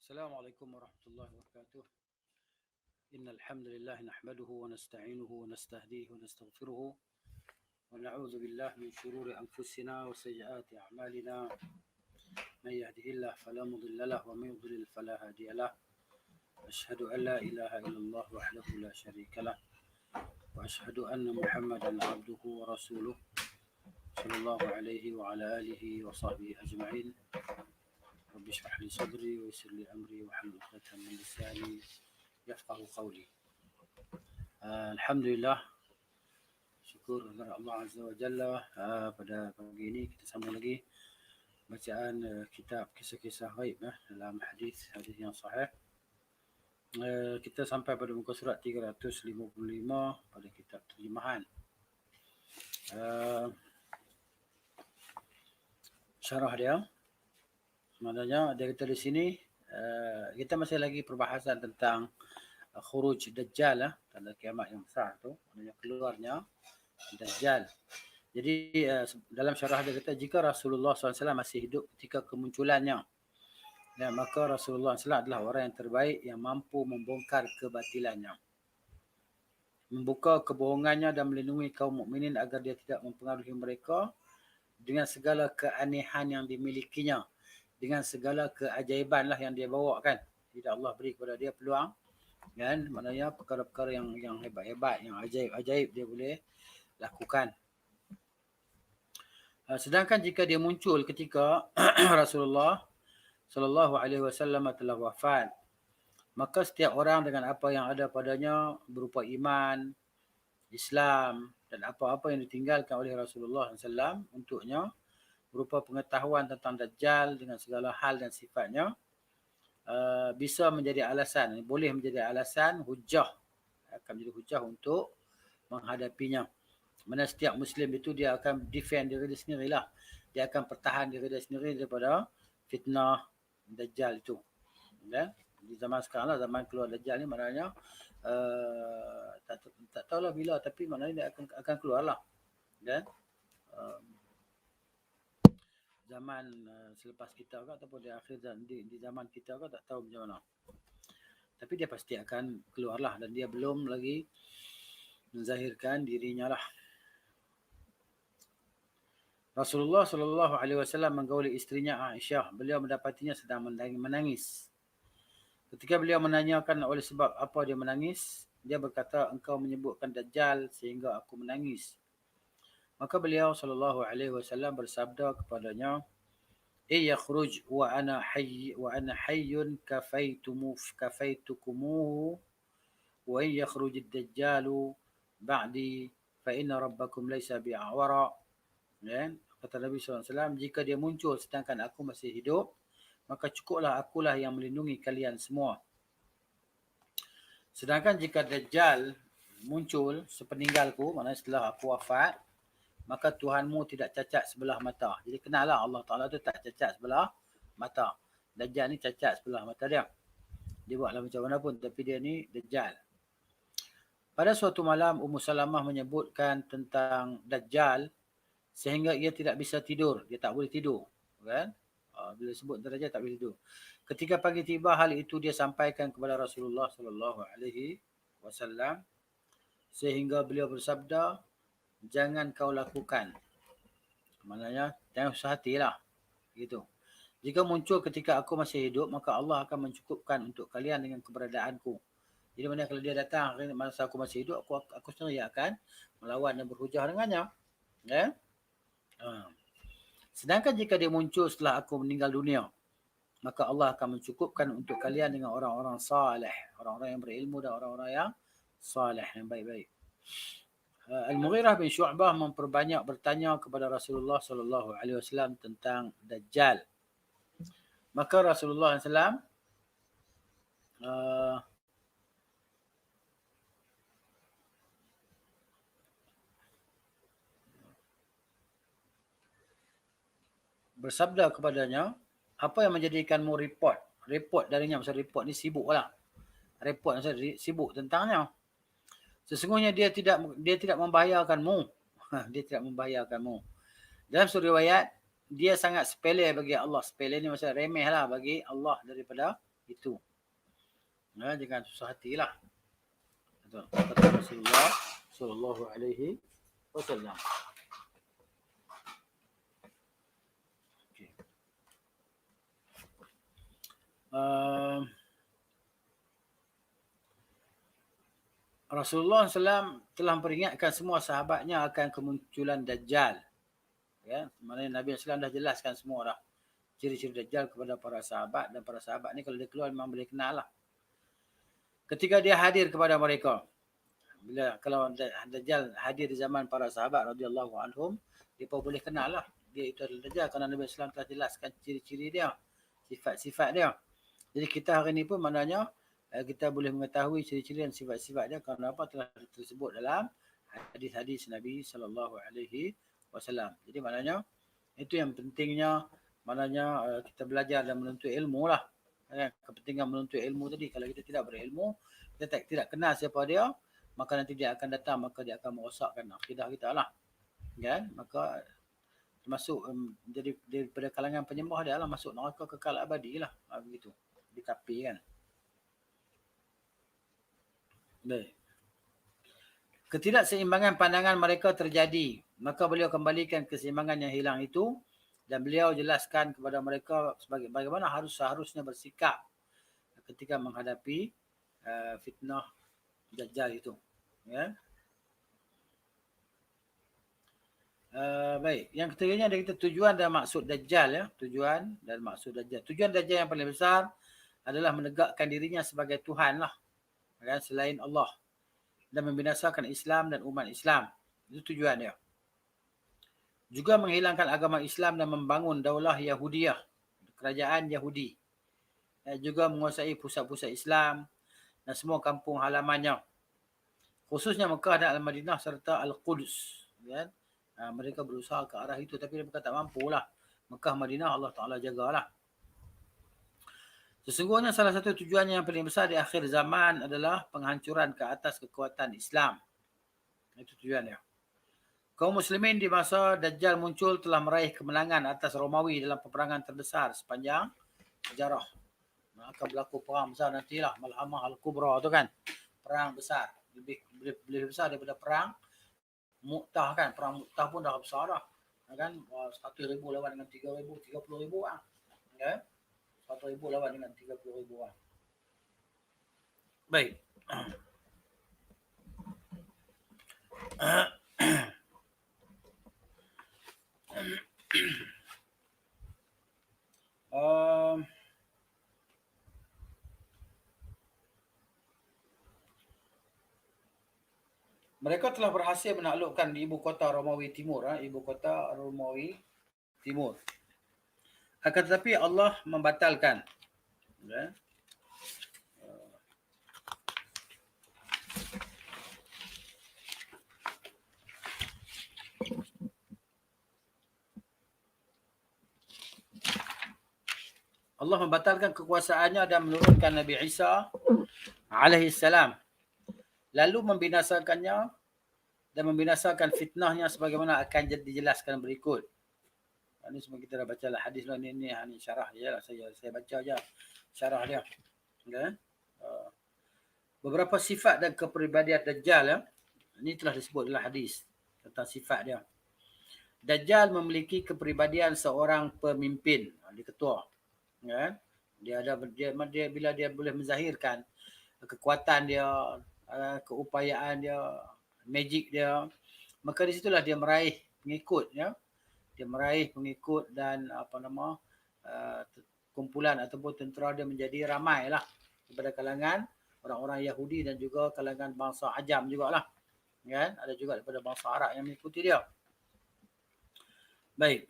السلام عليكم ورحمة الله وبركاته. إن الحمد لله نحمده ونستعينه ونستهديه ونستغفره ونعوذ بالله من شرور أنفسنا وسيئات أعمالنا. من يهده الله فلا مضل له ومن يضلل فلا هادي له. أشهد أن لا إله إلا الله وحده لا شريك له وأشهد أن محمدا عبده ورسوله صلى الله عليه وعلى آله وصحبه أجمعين. رب اشرح لي صدري ويسر لي أمري واحلل عقدة من لساني يفقه قولي. Alhamdulillah, syukur kepada Allah Azza wa Jalla. Pada pagi ini kita sambung lagi bacaan kitab kisah-kisah ghaib dalam hadis yang sahih. Kita sampai pada muka surat 355 pada kitab terjemahan. Syarah dia, maknanya dia kata di sini kita masih lagi perbahasan tentang khuruj Dajjal, tanda kiamat yang besar tu, maknanya keluarnya Dajjal. Jadi dalam syarah dia kata jika Rasulullah SAW masih hidup ketika kemunculannya, dan maka Rasulullah SAW adalah orang yang terbaik yang mampu membongkar kebatilannya, membuka kebohongannya dan melindungi kaum mukminin agar dia tidak mempengaruhi mereka dengan segala keanehan yang dimilikinya, dengan segala keajaiban lah yang dia bawa kan. Tidak Allah beri kepada dia peluang kan, maknanya perkara-perkara yang hebat-hebat, yang ajaib-ajaib dia boleh lakukan. Sedangkan jika dia muncul ketika Rasulullah sallallahu alaihi wasallam telah wafat, maka setiap orang dengan apa yang ada padanya berupa iman, Islam dan apa-apa yang ditinggalkan oleh Rasulullah SAW untuknya berupa pengetahuan tentang Dajjal dengan segala hal dan sifatnya, bisa menjadi alasan, boleh menjadi alasan hujah, akan menjadi hujah untuk menghadapinya. Mana setiap Muslim itu dia akan defend diri dia sendirilah. Dia akan pertahan diri dia sendiri daripada fitnah Dajjal itu. Dan di zaman sekarang lah, zaman keluar Dajjal ni maknanya tak tahulah bila, tapi maknanya dia akan keluar lah. Dan zaman selepas kita ke ataupun di akhir di zaman kita ke, tak tahu macam mana. Tapi dia pasti akan keluarlah, dan dia belum lagi menzahirkan dirinya lah. Rasulullah sallallahu alaihi wasallam menggauli isterinya Aisyah. Beliau mendapatinya sedang menangis. Ketika beliau menanyakan oleh sebab apa dia menangis, dia berkata, engkau menyebutkan Dajjal sehingga aku menangis. Maka beliau sallallahu alaihi wasallam bersabda kepadanya, yakhruj wa ana hayyun kafaitukumuhu wa yakhruj ad-dajjalu ba'di fa inna rabbakum laysa bi'awara. Kata Nabi SAW, jika dia muncul sedangkan aku masih hidup, maka cukuplah akulah yang melindungi kalian semua. Sedangkan jika Dajjal muncul sepeninggalku, maknanya setelah aku wafat, maka Tuhanmu tidak cacat sebelah mata. Jadi kenallah Allah Ta'ala tu tak cacat sebelah mata. Dajjal ni cacat sebelah mata dia. Dia buatlah macam mana pun, tapi dia ni Dajjal. Pada suatu malam, Ummu Salamah menyebutkan tentang Dajjal sehingga ia tidak bisa tidur. Dia tak boleh tidur. Kan? Bila sebut Dajjal tak boleh tidur. Ketika pagi tiba, hal itu dia sampaikan kepada Rasulullah SAW sehingga beliau bersabda, jangan kau lakukan. Maknanya jangan susah hatilah. Gitu. Jika muncul ketika aku masih hidup, maka Allah akan mencukupkan untuk kalian dengan keberadaanku. Jadi mana kalau dia datang masa aku masih hidup, aku sendiri akan melawan dan berhujah dengannya. Ya? Sedangkan jika dia muncul setelah aku meninggal dunia, maka Allah akan mencukupkan untuk kalian dengan orang-orang saleh, orang-orang yang berilmu dan orang-orang yang saleh, yang baik-baik. Al-Mughirah bin Syu'bah memperbanyak bertanya kepada Rasulullah sallallahu alaihi wasallam tentang Dajjal. Maka Rasulullah SAW bersabda kepadanya, apa yang menjadikanmu repot darinya? Maksud repot ni sibuk lah. Repot maksud sibuk tentangnya. Sesungguhnya dia tidak membahayakanmu. Dia tidak membahayakanmu. Dalam suri riwayat, dia sangat sepele bagi Allah. Sepele ni maksudnya remeh lah bagi Allah daripada itu. Jangan susah hatilah. Kata Rasulullah sallallahu alaihi wasallam. Okay. Rasulullah SAW telah memperingatkan semua sahabatnya akan kemunculan Dajjal. Ya, maknanya Nabi SAW dah jelaskan semua dah ciri-ciri Dajjal kepada para sahabat, dan para sahabat ni kalau dia keluar memang boleh kenal lah. Ketika dia hadir kepada mereka, kalau Dajjal hadir di zaman para sahabat radhiyallahu anhum, dia pun boleh kenal lah dia itu adalah Dajjal, kerana Nabi SAW telah jelaskan ciri-ciri dia, sifat-sifat dia. Jadi kita hari ni pun maknanya kita boleh mengetahui ciri-ciri dan sifat-sifat dia kerana apa telah tersebut dalam hadis-hadis Nabi sallallahu alaihi wasallam. Jadi maknanya itu yang pentingnya, maknanya kita belajar dan menuntut ilmu lah. Kepentingan menuntut ilmu tadi, kalau kita tidak berilmu, kita tidak kenal siapa dia, maka nanti dia akan datang, maka dia akan merosakkan akidah kita lah. Kan? Maka termasuk jadi daripada kalangan penyembah dia lah, masuk neraka kekal abadi lah. Begitu. Di kapi kan. Baik. Ketidakseimbangan pandangan mereka terjadi, maka beliau kembalikan keseimbangan yang hilang itu, dan beliau jelaskan kepada mereka bagaimana seharusnya bersikap ketika menghadapi fitnah Dajjal itu. Ya. Baik. Yang ketiganya ada kita tujuan dan maksud Dajjal. Ya. Tujuan dan maksud Dajjal. Tujuan Dajjal yang paling besar adalah menegakkan dirinya sebagai Tuhan lah, kan, selain Allah, dan membinasakan Islam dan umat Islam. Itu tujuan dia. Juga menghilangkan agama Islam dan membangun daulah Yahudiyah, kerajaan Yahudi. Juga menguasai pusat-pusat Islam dan semua kampung halamannya, khususnya Mekah dan Al-Madinah serta Al-Quds. Kan? Mereka berusaha ke arah itu, tapi mereka tak mampulah. Mekah, Madinah Allah Ta'ala jagalah. Sesungguhnya salah satu tujuannya yang paling besar di akhir zaman adalah penghancuran ke atas kekuatan Islam. Itu tujuannya. Kaum muslimin di masa Dajjal muncul telah meraih kemenangan atas Romawi dalam peperangan terbesar sepanjang sejarah. Akan berlaku perang besar nantilah, Malhamah Al-Kubra tu kan. Perang besar. Lebih besar daripada perang Mu'tah kan. Perang Mu'tah pun dah besar dah. Kan? 100,000 lawan dengan 3,000, 30,000 lah. Ya. 100,000 lawan dengan 30,000 orang. Baik. Mereka telah berhasil menaklukkan ibu kota Romawi Timur. Ibu kota Romawi Timur. Akan tetapi Allah membatalkan. Ya. Allah membatalkan kekuasaannya dan menurunkan Nabi Isa alaihissalam. Lalu membinasakannya dan membinasakan fitnahnya sebagaimana akan dijelaskan berikut. Ini semua kita dah baca lah hadis lah ni syarah je lah. Saya baca je syarah dia. Okay. Beberapa sifat dan kepribadian Dajjal ya. Ini telah disebut dalam hadis tentang sifat dia. Dajjal memiliki kepribadian seorang pemimpin, dia ketua. Ya. Dia bila dia boleh menzahirkan kekuatan dia, keupayaan dia, magic dia, maka di situlah dia meraih pengikut ya. Dia meraih pengikut dan kumpulan ataupun tentera dia menjadi ramai lah daripada kalangan orang-orang Yahudi dan juga kalangan bangsa Ajam jugalah. Kan? Ada juga daripada bangsa Arab yang mengikuti dia. Baik.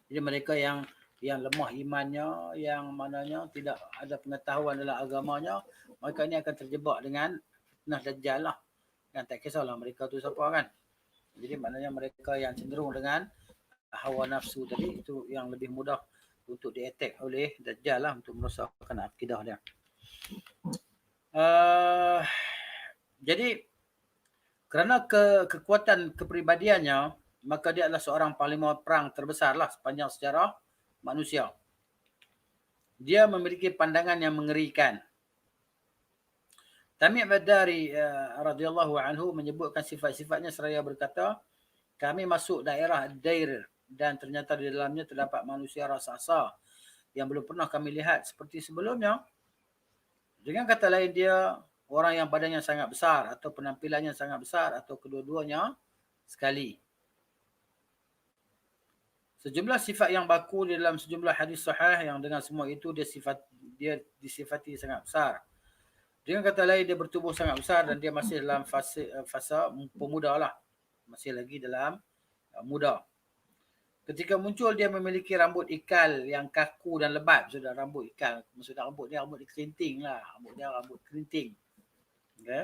Jadi mereka yang lemah imannya, yang mananya tidak ada pengetahuan dalam agamanya, mereka ini akan terjebak dengan fitnah Dajjal lah. Kan tak kisahlah mereka tu siapa kan. Jadi maknanya mereka yang cenderung dengan hawa nafsu tadi, itu yang lebih mudah untuk di-attack oleh Dajjal lah, untuk merosakkan akidah dia. Jadi kerana kekuatan kepribadiannya, maka dia adalah seorang panglima perang terbesar lah sepanjang sejarah manusia. dia memiliki pandangan yang mengerikan. Tami' Badari radhiyallahu anhu menyebutkan sifat-sifatnya seraya berkata, kami masuk daerah Dair dan ternyata di dalamnya terdapat manusia raksasa yang belum pernah kami lihat seperti sebelumnya. Dengan kata lain, dia orang yang badannya sangat besar atau penampilannya sangat besar atau kedua-duanya sekali. Sejumlah sifat yang baku di dalam sejumlah hadis sahih yang dengan semua itu dia disifati sangat besar. Dengan kata lain, dia bertubuh sangat besar dan dia masih dalam fasa pemuda lah. Masih lagi dalam muda. Ketika muncul, dia memiliki rambut ikal yang kaku dan lebat. Maksudnya rambut ikal. Maksudnya rambut dia rambut kerinting lah. Rambut dia rambut kerinting. Okay?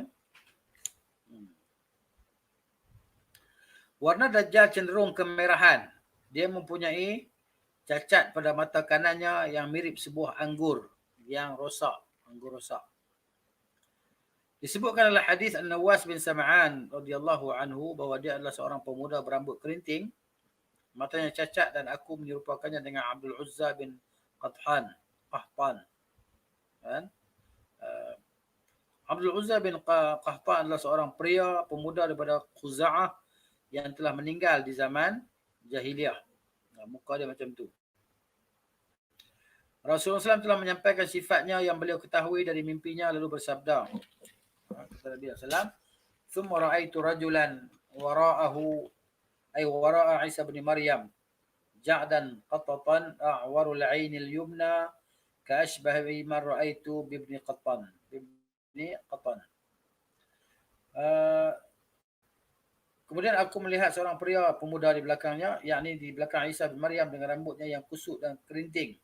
Warna Dajjal cenderung kemerahan. Dia mempunyai cacat pada mata kanannya yang mirip sebuah anggur yang rosak. Anggur rosak. Disebutkan dalam hadis An-Nawas bin Sam'an radhiyallahu anhu bahawa dia adalah seorang pemuda berambut kerinting. Matanya cacat dan aku menyerupakannya dengan Abdul Uzza bin Qahtan. Kan? Abdul Uzza bin Qahtan adalah seorang pria pemuda daripada Khuza'ah yang telah meninggal di zaman jahiliyah. Muka dia macam tu. Rasulullah SAW telah menyampaikan sifatnya yang beliau ketahui dari mimpinya lalu bersabda. Kata Nabi SAW, ثم رأيت رجلا وراءه أي وراء عيسى بن مريم جعدا قططا أعور العين اليمنى كأشبه من رأيت بابن قطن. Kemudian aku melihat seorang pria pemuda di belakangnya, yakni di belakang Isa bin Maryam dengan rambutnya yang kusut dan kerinting.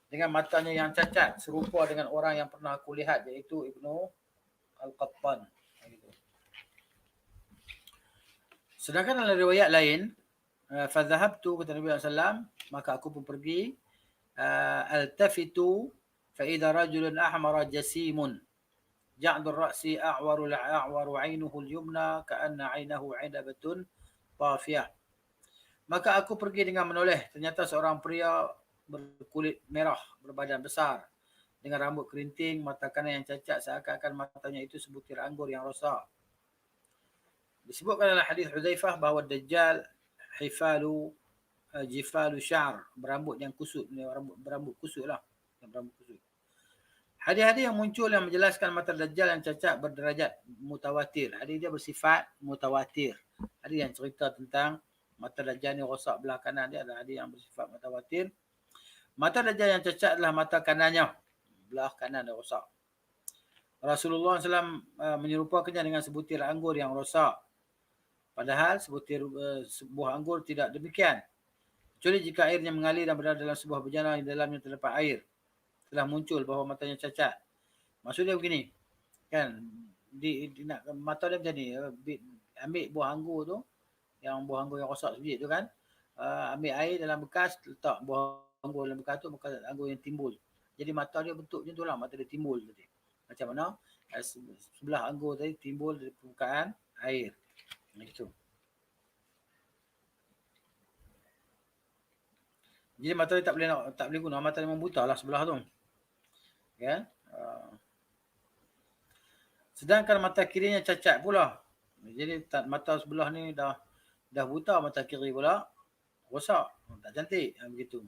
Dengan matanya yang cacat, serupa dengan orang yang pernah aku lihat, iaitu Ibnu Al-Qattan. Sedangkan dalam riwayat lain, fadhahabtu, kata Nabi SAW, maka aku pun pergi, altafitu, fa'idha rajulun ahmara jasimun, ja'dur ra'si a'waru 'ainuhu al-yumna, ka'anna 'ainahu 'inabatun tafiyah. Maka aku pergi dengan menoleh, ternyata seorang pria berkulit merah, berbadan besar, dengan rambut kerinting, mata kanan yang cacat, seakan-akan matanya itu sebutir anggur yang rosak. Disebutkan dalam hadis Hudzaifah bahawa Dajjal jifalu syar, berambut yang kusut, berambut kusut lah, berambut kusut. Hadis-hadis yang muncul yang menjelaskan mata Dajjal yang cacat berderajat mutawatir. Hadis dia bersifat mutawatir. Hadis yang cerita tentang mata Dajjal ni rosak belah kanan dia adalah hadis yang bersifat mutawatir. Mata Dajjal yang cacat adalah mata kanannya, belah kanan dia rosak. Rasulullah SAW menyerupakannya dengan sebutir anggur yang rosak. Padahal sebuah anggur tidak demikian. Kecuali jika airnya mengalir dan berada dalam sebuah bejana yang dalamnya terdapat air. Telah muncul bahawa matanya cacat. Maksudnya begini. Kan, nak mata dia macam ni. Ambil buah anggur tu, yang buah anggur yang rosak sebiji tu kan. Ambil air dalam bekas, letak buah anggur dalam bekas tu, bekas anggur yang timbul. Jadi mata dia bentuk macam tu lah. Mata dia timbul tadi. Macam mana? Sebelah anggur tadi timbul dari permukaan air. Itu. Jadi mata dia tak boleh guna, mata dia memang buta lah sebelah tu. Ya. Sedangkan mata kirinya cacat pula. Jadi mata sebelah ni dah buta, mata kiri pula rosak. Tak cantik begitu.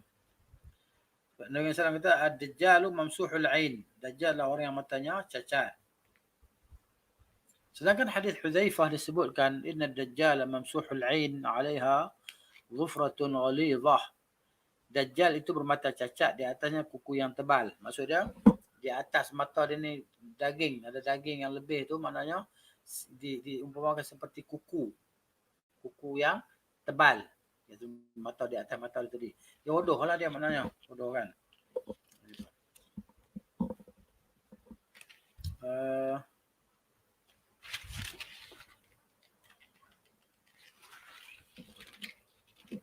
Nabi SAW kata ad-dajjalu mamsuhul ain. Dajjal lah orang yang matanya cacat. Sedangkan hadis Hudzaifah disebutkan inna ad-dajjal mamsuhul ain 'alaiha dhufratun ghalidhah. Dajjal itu bermata cacat, di atasnya kuku yang tebal. Maksudnya di atas mata dia ni daging, ada daging yang lebih tu, maknanya diumpamakan seperti kuku yang tebal. Iaitu mata di atas mata dia tadi. Dia hodoh lah dia maknanya, hodoh kan.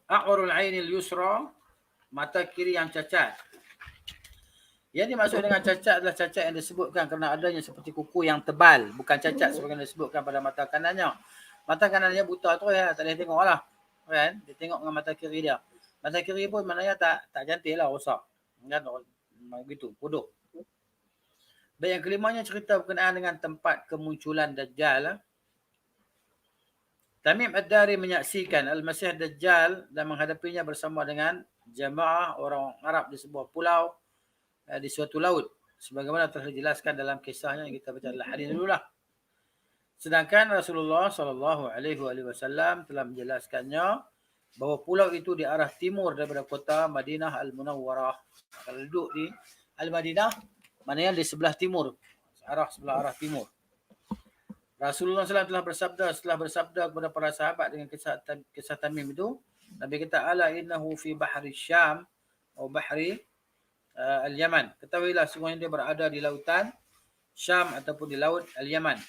A'warul 'ainil yusra, mata kiri yang cacat. Yang dimaksud dengan cacat adalah cacat yang disebutkan kerana adanya seperti kuku yang tebal. Bukan cacat sebagaimana disebutkan pada mata kanannya. Mata kanannya buta tu ya, tak boleh tengok lah. Kan? Dia tengok dengan mata kiri dia. Mata kiri pun maknanya tak cantik lah, rosak. Kan? Begitu, bodoh. Dan yang kelimanya cerita berkenaan dengan tempat kemunculan Dajjal. Tamim Ad-Dari menyaksikan Al-Masih Dajjal dan menghadapinya bersama dengan jamaah orang Arab di sebuah pulau di suatu laut. Sebagaimana telah dijelaskan dalam kisahnya yang kita baca dalam hadis dululah. Sedangkan Rasulullah SAW telah menjelaskannya bahawa pulau itu di arah timur daripada kota Madinah Al-Munawwarah. Kalau duduk di Al-Madinah, maknanya di sebelah timur, sebelah arah timur. Rasulullah SAW telah bersabda kepada para sahabat dengan kisah Tamim itu. Nabi kata, ala innahu fi bahri Syam atau bahri Al-Yaman. Ketahuilah semuanya dia berada di lautan Syam ataupun di laut Al-Yaman.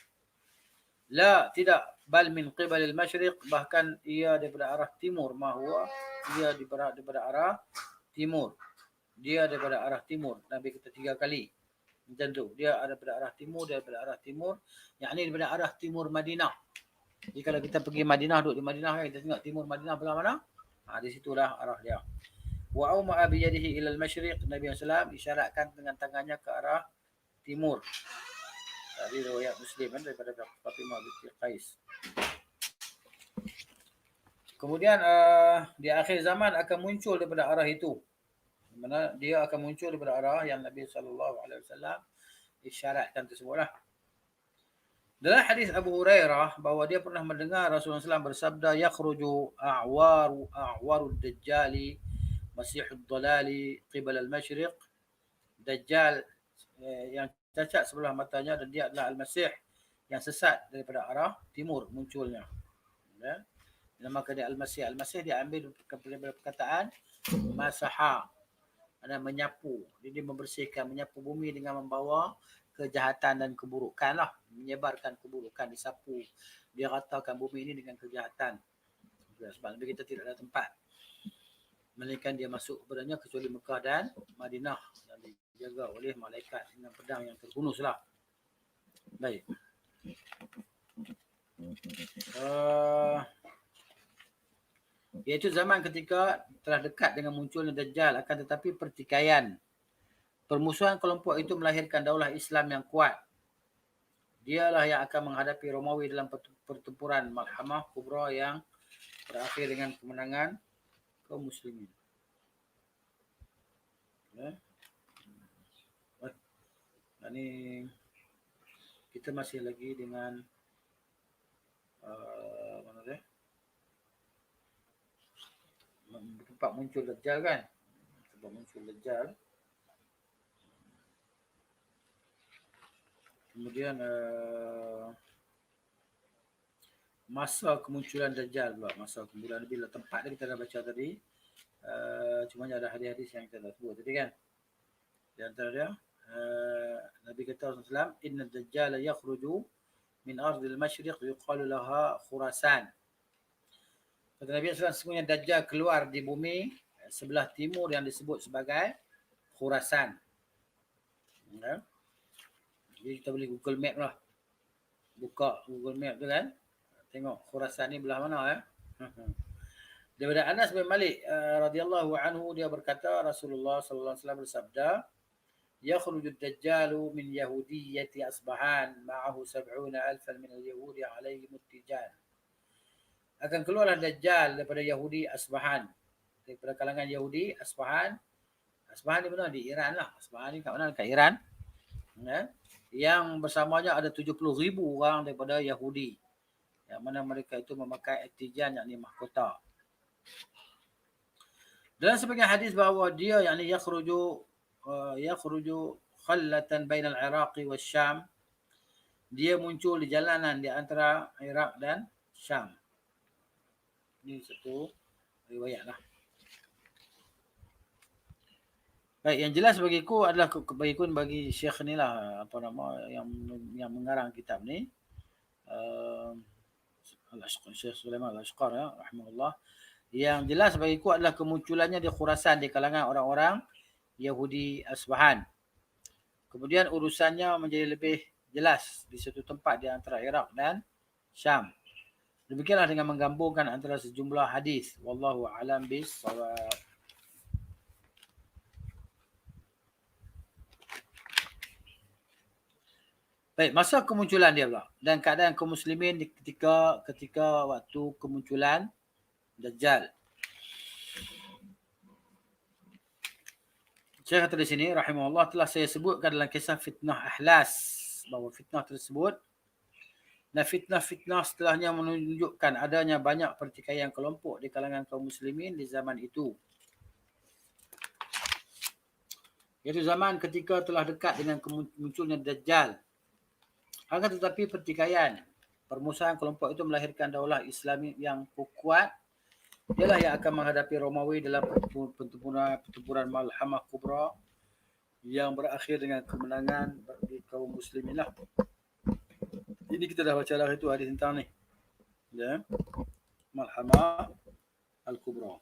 La, tidak, bal min qibal al-masyriq, bahkan ia daripada arah timur. Ia daripada arah timur. Dia daripada arah timur. Nabi kata 3 kali. Macam tu. Dia daripada arah timur, daripada arah timur. Yang ini daripada arah timur Madinah. Jadi kalau kita pergi Madinah, duduk di Madinah, kita tengok timur Madinah belah mana? Di situlah arah dia. Wa auma'a bi yadihi ila al-masyriq. Nabi SAW isyaratkan dengan tangannya ke arah timur. Tadi riwayat Muslim daripada Fatimah binti Qais. Kemudian di akhir zaman akan muncul daripada arah itu. Mana dia akan muncul daripada arah yang Nabi SAW isyaratkan tersebutlah. Dalam hadis Abu Hurairah bahawa dia pernah mendengar Rasulullah SAW bersabda, yakhruju a'warud dajjali masihud dalali qibal al-masyriq. Dajjal yang cacat sebelah matanya dan dia adalah Al-Masih yang sesat daripada arah timur munculnya. Ya. Dinamakan dia Al-Masih. Al-Masih dia ambil daripada perkataan masaha, ada menyapu. Jadi dia membersihkan, menyapu bumi dengan membawa kejahatan dan keburukan lah. Menyebarkan keburukan, disapu. Dia ratakan bumi ini dengan kejahatan. Sebab Nabi kita tidak ada tempat melainkan dia masuk kepadanya kecuali Mekah dan Madinah. Dan dijaga oleh malaikat dengan pedang yang terhunus lah. Baik. Iaitu zaman ketika telah dekat dengan munculnya Dajjal, akan tetapi pertikaian permusuhan kelompok itu melahirkan daulah Islam yang kuat. Dialah yang akan menghadapi Romawi dalam pertempuran Malhamah Kubra yang berakhir dengan kemenangan kaum muslimin. Ini kita masih lagi dengan mana dia? Tempat muncul Dajjal kan? Tempat muncul Dajjal. Kemudian masa kemunculan Dajjal pula. Masa kemunculan bila tempat dia kita dah baca tadi. Cuma ada hadis-hadis yang kita dah sebut tadi kan. Di antara dia Nabi kata SAW, inna Dajjal yakhruju min ardil masyriq yuqalu laha Khurasan. Kata Nabi SAW, sesungguhnya Dajjal keluar di bumi sebelah timur yang disebut sebagai Khurasan. Ya. Jadi kita boleh Google Map lah. Buka Google Map tu kan. Tengok Khurasan ni belah mana ya. Daripada Anas bin Malik radhiyallahu anhu, dia berkata Rasulullah sallallahu alaihi wasallam bersabda, yakhruju ad-dajjalu min yahudiyyati Asbahan ma'ahu 70,000 min al-yahudi 'alaihim at-tijan. Akan keluarlah Dajjal daripada Yahudi Asbahan. Daripada kalangan Yahudi Asbahan. Asbahan di mana? Di Iran lah. Asbahan ni kat mana? Kat Iran. Ya. Yang bersamanya ada 70,000 orang daripada Yahudi. Yang mana mereka itu memakai at-tijan, yakni mahkota. Dalam sebagian hadis bahawa dia yakni yakhruju khallatan bainal Iraqi was Syam. Dia muncul di jalanan di antara Iraq dan Syam. Ini satu riwayat lah. Baik, yang jelas bagiku adalah bagi Syekh ni lah, apa nama yang mengarang kitab ni. Syekh Sulaiman Al-Ashqar ya, rahimahullah. Yang jelas bagiku adalah kemunculannya di Khurasan di kalangan orang-orang Yahudi Asbahan. Kemudian urusannya menjadi lebih jelas di satu tempat di antara Iraq dan Syam. Demikianlah dengan menggabungkan antara sejumlah hadis. Wallahu a'lam bis-shawab. Baik, masa kemunculan dia pula dan keadaan kaum muslimin ketika waktu kemunculan Dajjal. Saya kata di sini rahimahullah telah saya sebutkan dalam kisah fitnah Ahlas bahawa fitnah tersebut dan fitnah-fitnah setelahnya menunjukkan adanya banyak pertikaian kelompok di kalangan kaum muslimin di zaman itu. Iaitu zaman ketika telah dekat dengan munculnya Dajjal. Akan tetapi pertikaian permusuhan kelompok itu melahirkan daulah Islami yang kuat. Dialah yang akan menghadapi Romawi dalam pertempuran Malhamah Kubra yang berakhir dengan kemenangan bagi kaum muslimin lah. Ini kita dah baca dah itu hadis tentang ni. Ya. Malhamah Al-Kubra.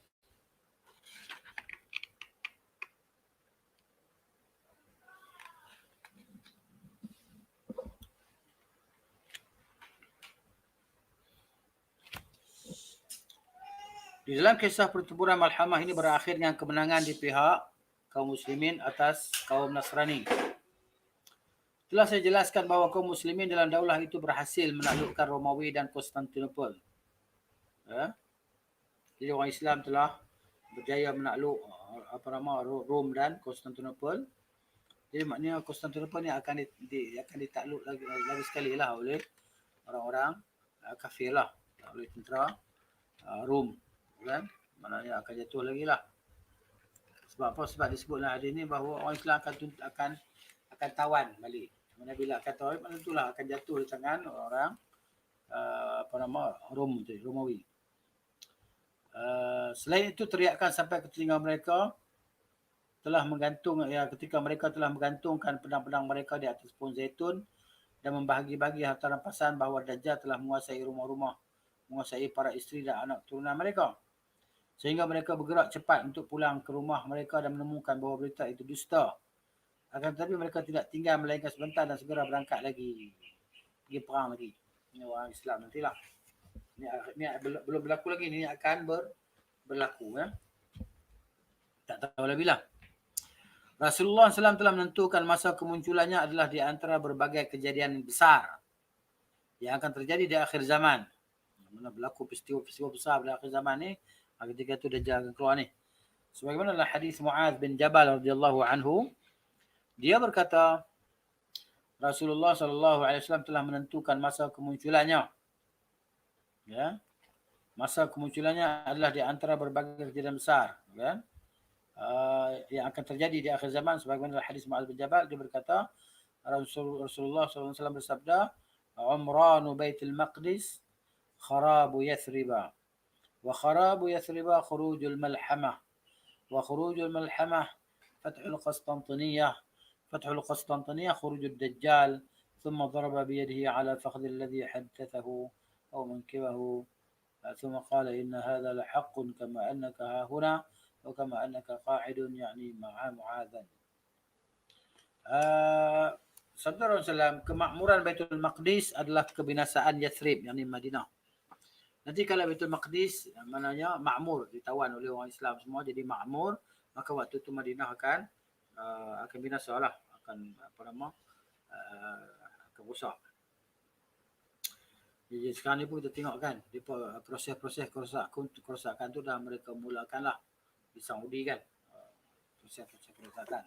Di dalam kisah pertempuran Malhamah ini berakhir dengan kemenangan di pihak kaum muslimin atas kaum Nasrani. Telah saya jelaskan bahawa kaum muslimin dalam daulah itu berhasil menaklukkan Romawi dan Konstantinopel. Ya. Jadi orang Islam telah berjaya menakluk Rom dan Konstantinopel. Jadi maknanya Konstantinopel ni akan ditakluk lagi sekali lah oleh orang-orang kafir lah, oleh tentera Rom. Kan? Maknanya akan jatuh lagi lah. Sebab apa? Sebab disebutlah hadis ni bahawa orang Islam akan tawan balik. Mana bila akan tawan, mana itulah akan jatuh di tangan orang Romawi. Selain itu teriakan sampai ke telinga mereka ketika mereka telah menggantungkan pedang-pedang mereka di atas pohon zaitun dan membahagi-bagi harta rampasan bahawa Dajjal telah menguasai rumah-rumah, menguasai para isteri dan anak keturunan mereka. Sehingga mereka bergerak cepat untuk pulang ke rumah mereka dan menemukan bahawa berita itu dusta. Akan tetapi mereka tidak tinggal melainkan sebentar dan segera berangkat lagi. Pergi perang lagi. Ini orang Islam nantilah. Ini belum berlaku lagi. Ini akan berlaku. Ya? Tak tahu lah bila. Rasulullah SAW telah menentukan masa kemunculannya adalah di antara berbagai kejadian besar yang akan terjadi di akhir zaman. Mana berlaku peristiwa besar di akhir zaman ni. Ketika itu Dajjal akan keluar ni. Sebagaimana dalam hadis Mu'adz bin Jabal radhiyallahu anhu, dia berkata Rasulullah SAW telah menentukan masa kemunculannya. Ya. Masa kemunculannya adalah di antara berbagai kejadian besar, kan? Yang akan terjadi di akhir zaman. Sebagaimana dalam hadis Mu'adz bin Jabal, dia berkata Rasulullah SAW bersabda, Umranu Baitul Maqdis kharabu Yathriba. وخراب يثرب خروج الملحمة وخروج الملحمة فتح القسطنطينية خروج الدجال ثم ضرب بيده على الفخذ الذي حدثه أو منكبه ثم قال إن هذا لحق كما أنك ها هنا وكما أنك قاعد يعني مع معاذا. Sabda Rasulullah, kemakmuran Baitul Maqdis adalah kebinasaan Yathrib, yakni Madinah. Nanti kalau Baitul Maqdis maknanya makmur, ditawan oleh orang Islam semua jadi makmur, maka waktu itu Madinah akan binasa lah, akan rosak. Jadi sekarang ni pun kita tengok kan, proses-proses kerosakan tu dah mereka mulakan lah di Saudi kan, proses-proses kerosakan.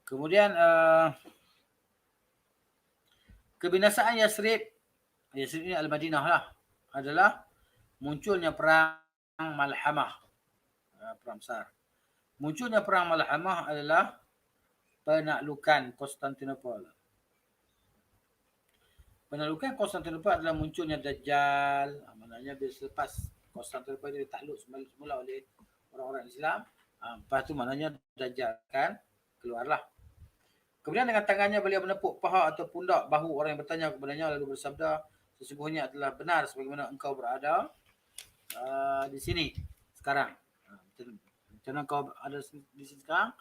Kemudian kebinasaan Yathrib ni Al-Madinah lah, adalah munculnya perang Malhamah, perang besar. Munculnya perang Malhamah adalah penaklukan Konstantinopel. Penaklukan Konstantinopel adalah munculnya Dajjal. Maknanya bila selepas Konstantinopel ditakluk semula oleh orang-orang Islam, lepas tu maknanya Dajjal kan keluarlah. Kemudian dengan tangannya beliau menepuk paha atau pundak bahu orang yang bertanya kepadanya lalu bersabda, sesungguhnya adalah benar sebagaimana engkau berada di sini sekarang. Macam mana engkau ada di sini sekarang,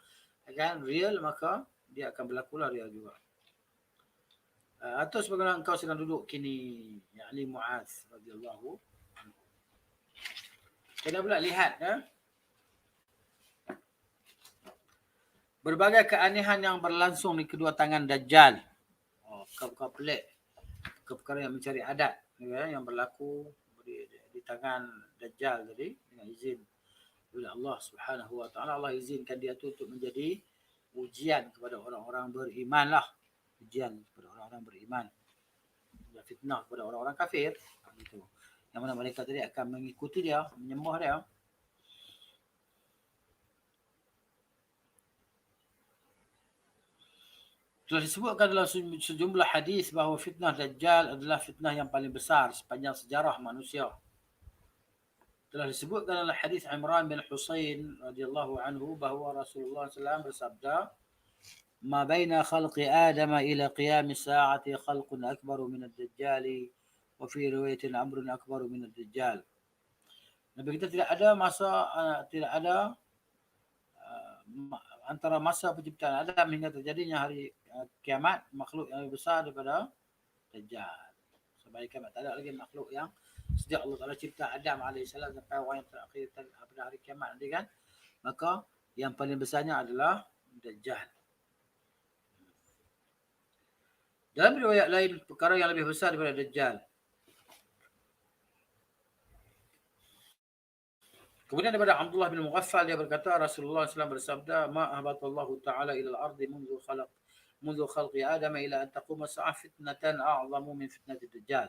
kan real, maka dia akan berlakulah real juga. Atau sebagaimana engkau sedang duduk kini, yakni Mu'adz radhiyallahu anhu. Kena pula lihat berbagai keanehan yang berlangsung di kedua tangan Dajjal. perkara-perkara pelik, perkara yang mencari adat, yang berlaku di tangan Dajjal tadi dengan izin oleh Allah Subhanahu Wa Taala. Allah izinkan dia tu untuk menjadi ujian kepada orang-orang beriman lah, ujian kepada orang-orang beriman, dan fitnah kepada orang-orang kafir, gitu. Yang mana mereka tadi akan mengikuti dia, menyembah dia. Telah disebutkan dalam sejumlah hadis bahawa fitnah Dajjal adalah fitnah yang paling besar sepanjang sejarah manusia. Telah disebutkan dalam hadis Imran bin Husain radhiyallahu anhu bahawa Rasulullah SAW bersabda, "Ma baina khalqi Adam ila qiyam as-sa'ati khalqun akbaru min ad-Dajjal wa fi riwayatin amrun akbaru min ad-Dajjal." Nabi kita tidak ada antara masa penciptaan Adam hingga terjadinya hari kiamat makhluk yang lebih besar daripada Dajjal. Sebab kiamat tak ada lagi makhluk yang sejak Allah Taala cipta Adam AS sampai orang yang terakhir pada hari kiamat nanti kan, maka yang paling besarnya adalah Dajjal. Dalam riwayat lain perkara yang lebih besar daripada Dajjal. Kemudian daripada Abdullah bin Mughaffal dia berkata Rasulullah SAW bersabda, "Ma ahbatallahu ta'ala ila al-ardi منذ خلق آدم إلى أن تقوم الساعة فتنة أعظم من فتنة الدجال."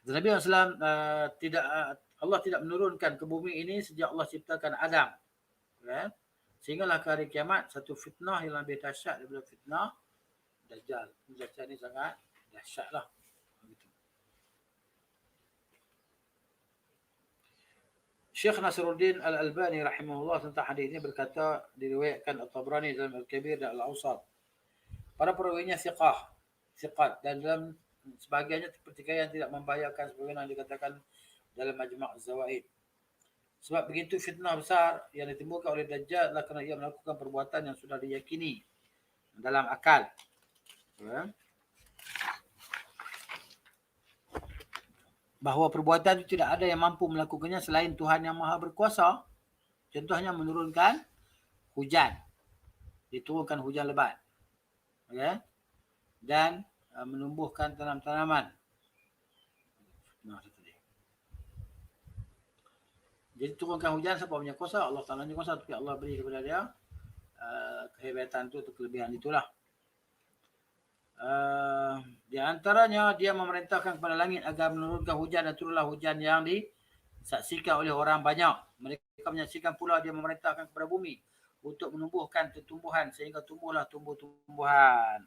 Kata Nabi SAW, Allah tidak menurunkan ke bumi ini sejak Allah ciptakan Adam. Ya? Sehinggalah ke hari kiamat, satu fitnah yang lebih dahsyat daripada fitnah Dajjal. Dajjal ini sangat dahsyat lah. Syekh Nasruddin Al-Albani rahimahullah tentang hadis ini berkata, diriwayatkan At-Tabrani dalam Al-Kabir dan Al-Awsat. Para perawinya siqat, dan dalam sebahagiannya pertikaian tidak membahayakan sebagaimana dikatakan dalam Majma' Az-Zawaid. Sebab begitu fitnah besar yang ditimbulkan oleh Dajjal adalah kerana ia melakukan perbuatan yang sudah diyakini dalam akal. Ya. Bahawa perbuatan itu tidak ada yang mampu melakukannya selain Tuhan yang Maha Berkuasa. Contohnya menurunkan hujan. Diturunkan hujan lebat. Okay? Dan menumbuhkan tanam-tanaman. Jadi turunkan hujan siapa punya kuasa? Allah Ta'ala punya kuasa, tapi Allah beri kepada dia kehebatan itu atau kelebihan itulah. Di antaranya dia memerintahkan kepada langit agar menurunkan hujan dan turunlah hujan yang disaksikan oleh orang banyak. Mereka menyaksikan pula dia memerintahkan kepada bumi untuk menumbuhkan tumbuhan sehingga tumbuhlah tumbuh-tumbuhan.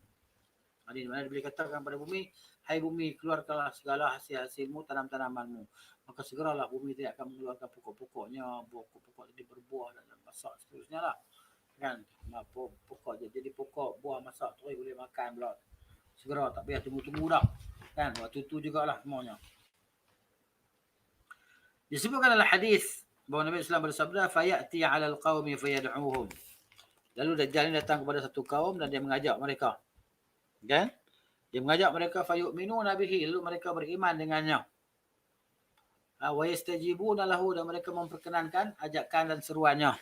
Jadi mana boleh katakan kepada bumi, hai bumi, keluarkanlah segala hasil-hasilmu, tanam-tanamanmu. Maka segeralah bumi tidak akan mengeluarkan pokok-pokoknya, pokok-pokok jadi berbuah dan masak seterusnya lah. Kan? Pokok jadi pokok, buah masak, terus boleh makan pula. Segera, tak payah tunggu-tunggu dah. Kan? Waktu tu jugalah semuanya. Disebutkan dalam hadis bahawa Nabi SAW bersabda, "Fayati 'alal qaumi fayad'uhum." Lalu Dajjal ini datang kepada satu kaum dan dia mengajak mereka. Kan? Dia mengajak mereka fayu'minuna bihi, lalu mereka beriman dengannya. Wa yastajibuna lahu, dan mereka memperkenankan ajakan dan seruannya.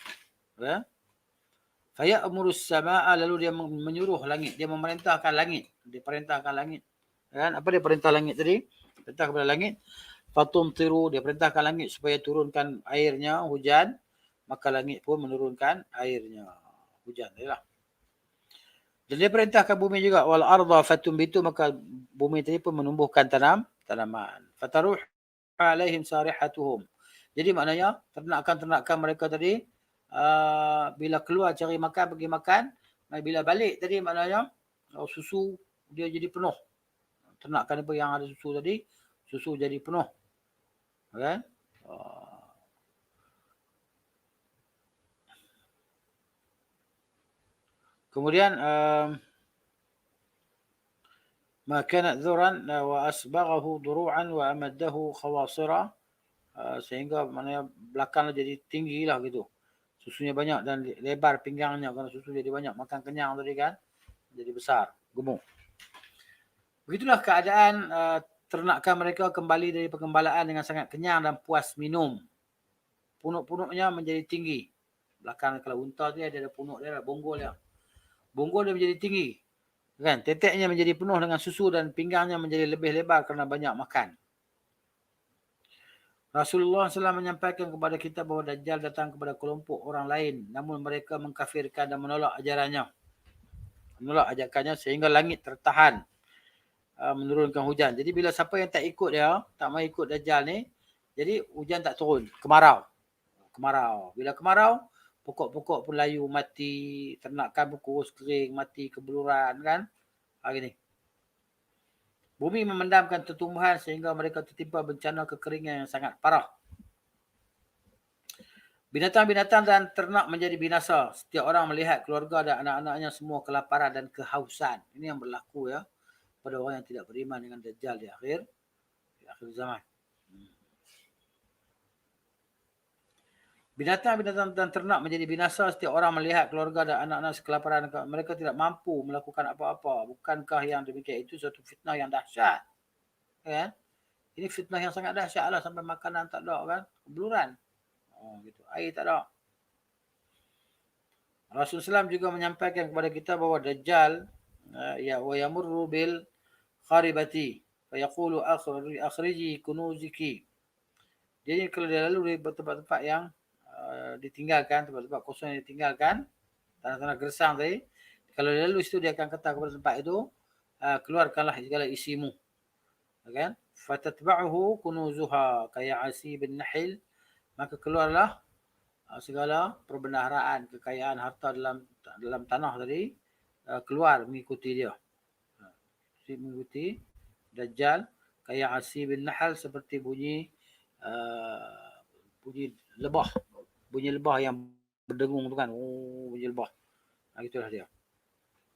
Ya? Faya'murus samaa'a, lalu dia menyuruh langit, dia memerintahkan langit, Kan? Apa dia perintah langit tadi? Perintah kepada langit, fatumtiru, dia perintahkan langit supaya turunkan airnya, hujan, maka langit pun menurunkan airnya, hujan. Itulah. Dan dia perintahkan bumi juga, wal arda fatumbitu, maka bumi tadi pun menumbuhkan tanaman. Fataruh alaihim sarihatuhum. Jadi maknanya ternakan mereka tadi bila keluar cari makan, pergi makan, bila balik tadi maknanya susu dia jadi penuh. Ternakan apa yang ada susu tadi, susu jadi penuh. Kan? Kemudian ma kana dhuran wa asbaghahu duru'an wa amaddahu khawasira, sehingga maknanya belakang jadi tinggi lah gitu. Susunya banyak dan lebar pinggangnya kerana susu jadi banyak, makan kenyang tadi kan. Jadi besar, gemuk. Begitulah keadaan ternakan mereka kembali dari pengembalaan dengan sangat kenyang dan puas minum. Punuk-punuknya menjadi tinggi. Belakang kalau unta dia ada punuk dia, bonggol dia. Bonggol dia menjadi tinggi. Kan? Teteknya menjadi penuh dengan susu dan pinggangnya menjadi lebih lebar kerana banyak makan. Rasulullah SAW menyampaikan kepada kita bahawa Dajjal datang kepada kelompok orang lain, namun mereka mengkafirkan dan menolak ajarannya. Menolak ajakannya sehingga langit tertahan menurunkan hujan. Jadi bila siapa yang tak ikut dia, tak mau ikut Dajjal ni, jadi hujan tak turun, kemarau. Kemarau. Bila kemarau, pokok-pokok pun layu, mati, ternakan pun kurus kering, mati, kebeluran kan. Hari ni. Bumi memendamkan tumbuhan sehingga mereka tertimpa bencana kekeringan yang sangat parah. Binatang-binatang dan ternak menjadi binasa. Setiap orang melihat keluarga dan anak-anaknya semua kelaparan dan kehausan. Ini yang berlaku ya pada orang yang tidak beriman dengan Dajjal di akhir zaman. Binatang-binatang dan ternak menjadi binasa. Setiap orang melihat keluarga dan anak-anak kelaparan. Mereka tidak mampu melakukan apa-apa. Bukankah yang demikian itu suatu fitnah yang dahsyat? Kan? Ini fitnah yang sangat dahsyat lah sampai makanan tak ada kan. Kebeluran. Oh, gitu. Air tak ada. Rasulullah SAW juga menyampaikan kepada kita bahawa Dajjal wa yamurru bil kharibati fa yaqulu akhriji kunuziki. Jadi kalau dia lalu di tempat-tempat yang ditinggalkan, tempat-tempat kosong yang ditinggalkan, tanah-tanah gersang tadi, kalau dia lalu situ dia akan kata kepada tempat itu, keluarkanlah segala isimu. Kan? Fatatba'uhu kunuzuha kaya'asi bin nahil, maka keluarlah segala perbendaharaan, kekayaan harta dalam tanah tadi keluar mengikuti dia. Mengikuti Dajjal kayak asi bin nahal seperti bunyi bunyi lebah. Bunyi lebah yang berdengung tu kan. Oh, bunyi lebah. Itulah dia.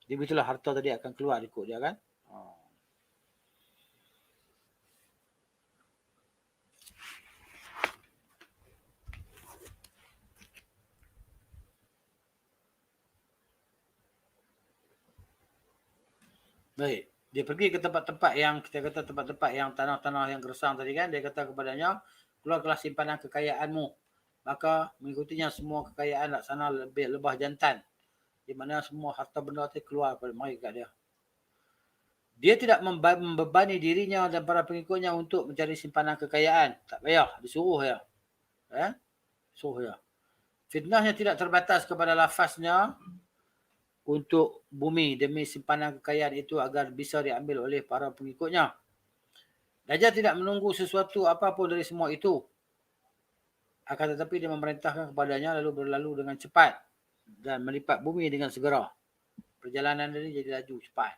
Jadi begitulah harta tadi akan keluar ikut dia kan. Baik. Dia pergi ke tempat-tempat yang, kita kata tempat-tempat yang tanah-tanah yang gersang tadi kan. Dia kata kepadanya, keluarlah simpanan kekayaanmu. Maka mengikutinya semua kekayaan laksana lebah jantan. Di mana semua harta benda itu keluar pada mereka dia. Dia tidak membebani dirinya dan para pengikutnya untuk mencari simpanan kekayaan. Tak payah, disuruh ya. Suruh ya. Fitnahnya tidak terbatas kepada lafaznya untuk bumi demi simpanan kekayaan itu agar bisa diambil oleh para pengikutnya. Dajjal tidak menunggu sesuatu apapun dari semua itu. Akan tetapi dia memerintahkan kepadanya lalu berlalu dengan cepat dan melipat bumi dengan segera. Perjalanan ini jadi laju cepat.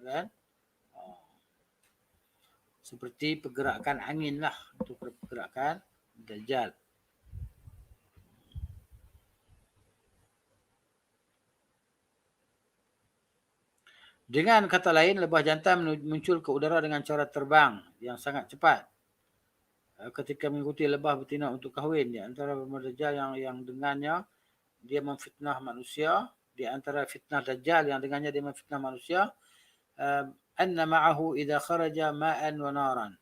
Kan? Seperti pergerakan angin lah. Itu pergerakan Dajjal. Dengan kata lain, lebah jantan muncul ke udara dengan cara terbang yang sangat cepat. Ketika mengikuti lebah betina untuk kahwin, di antara Dajjal yang dengannya dia memfitnah manusia, di antara fitnah Dajjal yang dengannya dia memfitnah manusia, anna ma'ahu idza kharaja ma'an wa naran.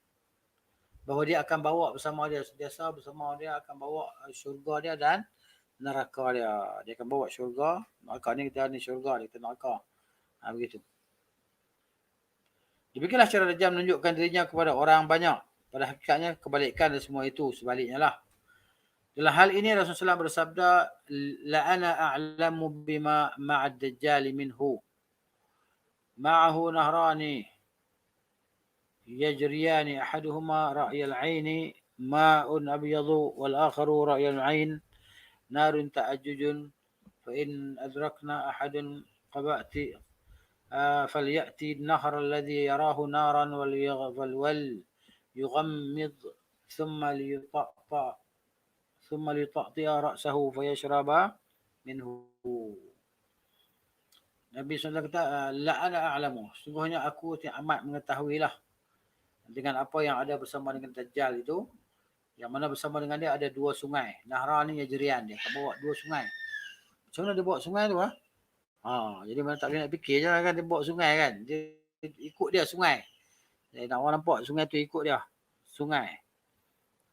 Bahawa dia akan bawa bersama dia, sentiasa bersama dia akan bawa syurga dia dan neraka dia. Dia akan bawa syurga, neraka ni kita ni syurga, kita neraka. Begitu. Demikianlah cara Dajjal menunjukkan dirinya kepada orang banyak. Pada hakikatnya kebalikan dari semua itu, sebaliknya lah. Dalam hal ini Rasulullah SAW bersabda, la ana a'lamu bima ma'ad dajjal minhu. Ma'ahu nahrani yajriyani ahaduhuma ra'yal 'aini ma'un abyadu wal akharu ra'yal 'ain narun ta'ajjujun fa in adrakna ahadun qabati فليأتي النهر الذي يراه نارا وليغمض ثم ليطأطئ رأسه فيشرب منه. Nabi SAW kata, la ana a'lamu. Sungguhnya aku amat mengetahuilah dengan apa yang ada bersama dengan Dajjal itu. Yang mana bersama dengan dia ada dua sungai. Nahrani Yajrian. Dia akan bawa dua sungai. Macam mana dia bawa sungai tu? Jadi mana tak boleh nak fikir je kan dia bawa sungai kan. Dia ikut dia sungai. Jadi orang nampak sungai tu ikut dia. Sungai.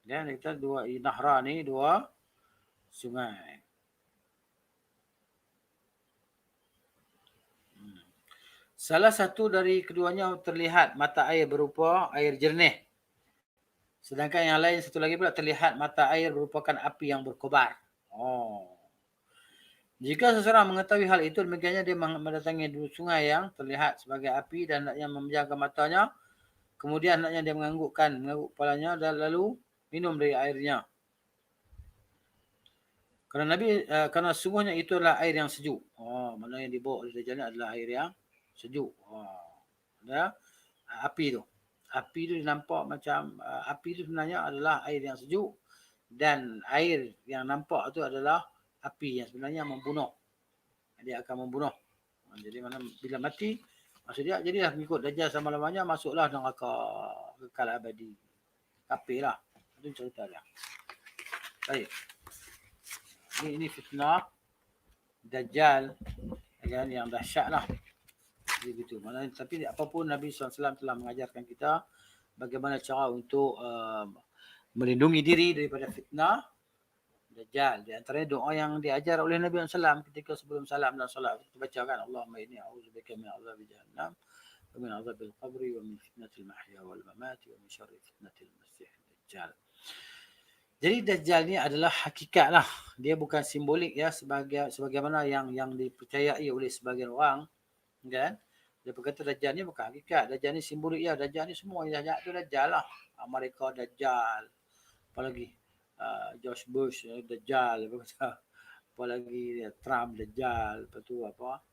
Dan kita dua nahrani, dua sungai. Salah satu dari keduanya terlihat mata air berupa air jernih. Sedangkan yang lain satu lagi pula terlihat mata air merupakan api yang berkobar. Oh. Jika seseorang mengetahui hal itu, demikiannya dia mendatangi sungai yang terlihat sebagai api dan hendaknya memejamkan matanya. Kemudian hendaknya dia mengangguk kepalanya dan lalu minum dari airnya. Kerana sungguhnya itu adalah air yang sejuk. Oh, maknanya yang dibawa oleh Dajjal adalah air yang sejuk. Oh. Ada api tu. Api tu nampak macam api tu sebenarnya adalah air yang sejuk dan air yang nampak tu adalah api yang sebenarnya membunuh. Dia akan membunuh. Jadi mana bila mati, maksud dia jadilah mengikut Dajjal selama-lamanya, masuklah neraka kekal abadi. Kafir lah. Itu cerita dia. Baik. Ini fitnah Dajjal kan, yang dahsyat lah. Begitu. Tapi apapun Nabi SAW telah mengajarkan kita bagaimana cara untuk melindungi diri daripada fitnah Dajjal. Di antaranya doa yang diajar oleh Nabi SAW ketika sebelum salam dan solat. Kita baca kan, Allahumma inni a'udzubika min azabi jahannam wa min azabil qabri wa min fitnatil mahya wal mamati wa min syarri fitnatil masih Dajjal. Jadi Dajjal ni adalah hakikat lah. Dia bukan simbolik ya, sebagaimana yang dipercayai oleh sebagian orang. Kan? Dia berkata Dajjal ni bukan hakikat. Dajjal ni simbolik ya. Dajjal ni semua yang tu Dajjal lah. Amerika Dajjal. Apalagi George Bush Dajjal. Apalagi Trump Dajjal. Lepas tu apa?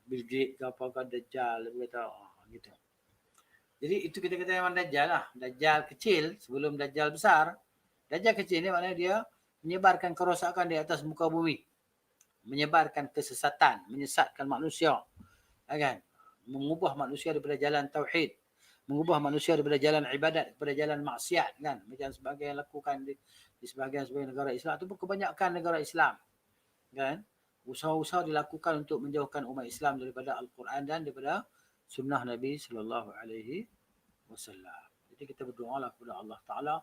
Bill Gates ke apa kan Dajjal. Dia kata gitu. Jadi itu kita kata memang Dajjal lah. Dajjal kecil sebelum Dajjal besar. Dajjal kecil ni maknanya dia menyebarkan kerosakan di atas muka bumi. Menyebarkan kesesatan. Menyesatkan manusia. Kan? Mengubah manusia daripada jalan tauhid. Mengubah manusia daripada jalan ibadat kepada jalan maksiat. Kan? Macam sebagian lakukan di sebagian negara Islam. Itu kebanyakan negara Islam. Kan? Usaha-usaha dilakukan untuk menjauhkan umat Islam daripada Al-Quran dan daripada sunnah Nabi sallallahu alaihi wasallam. Jadi kita berdoalah kepada Allah Taala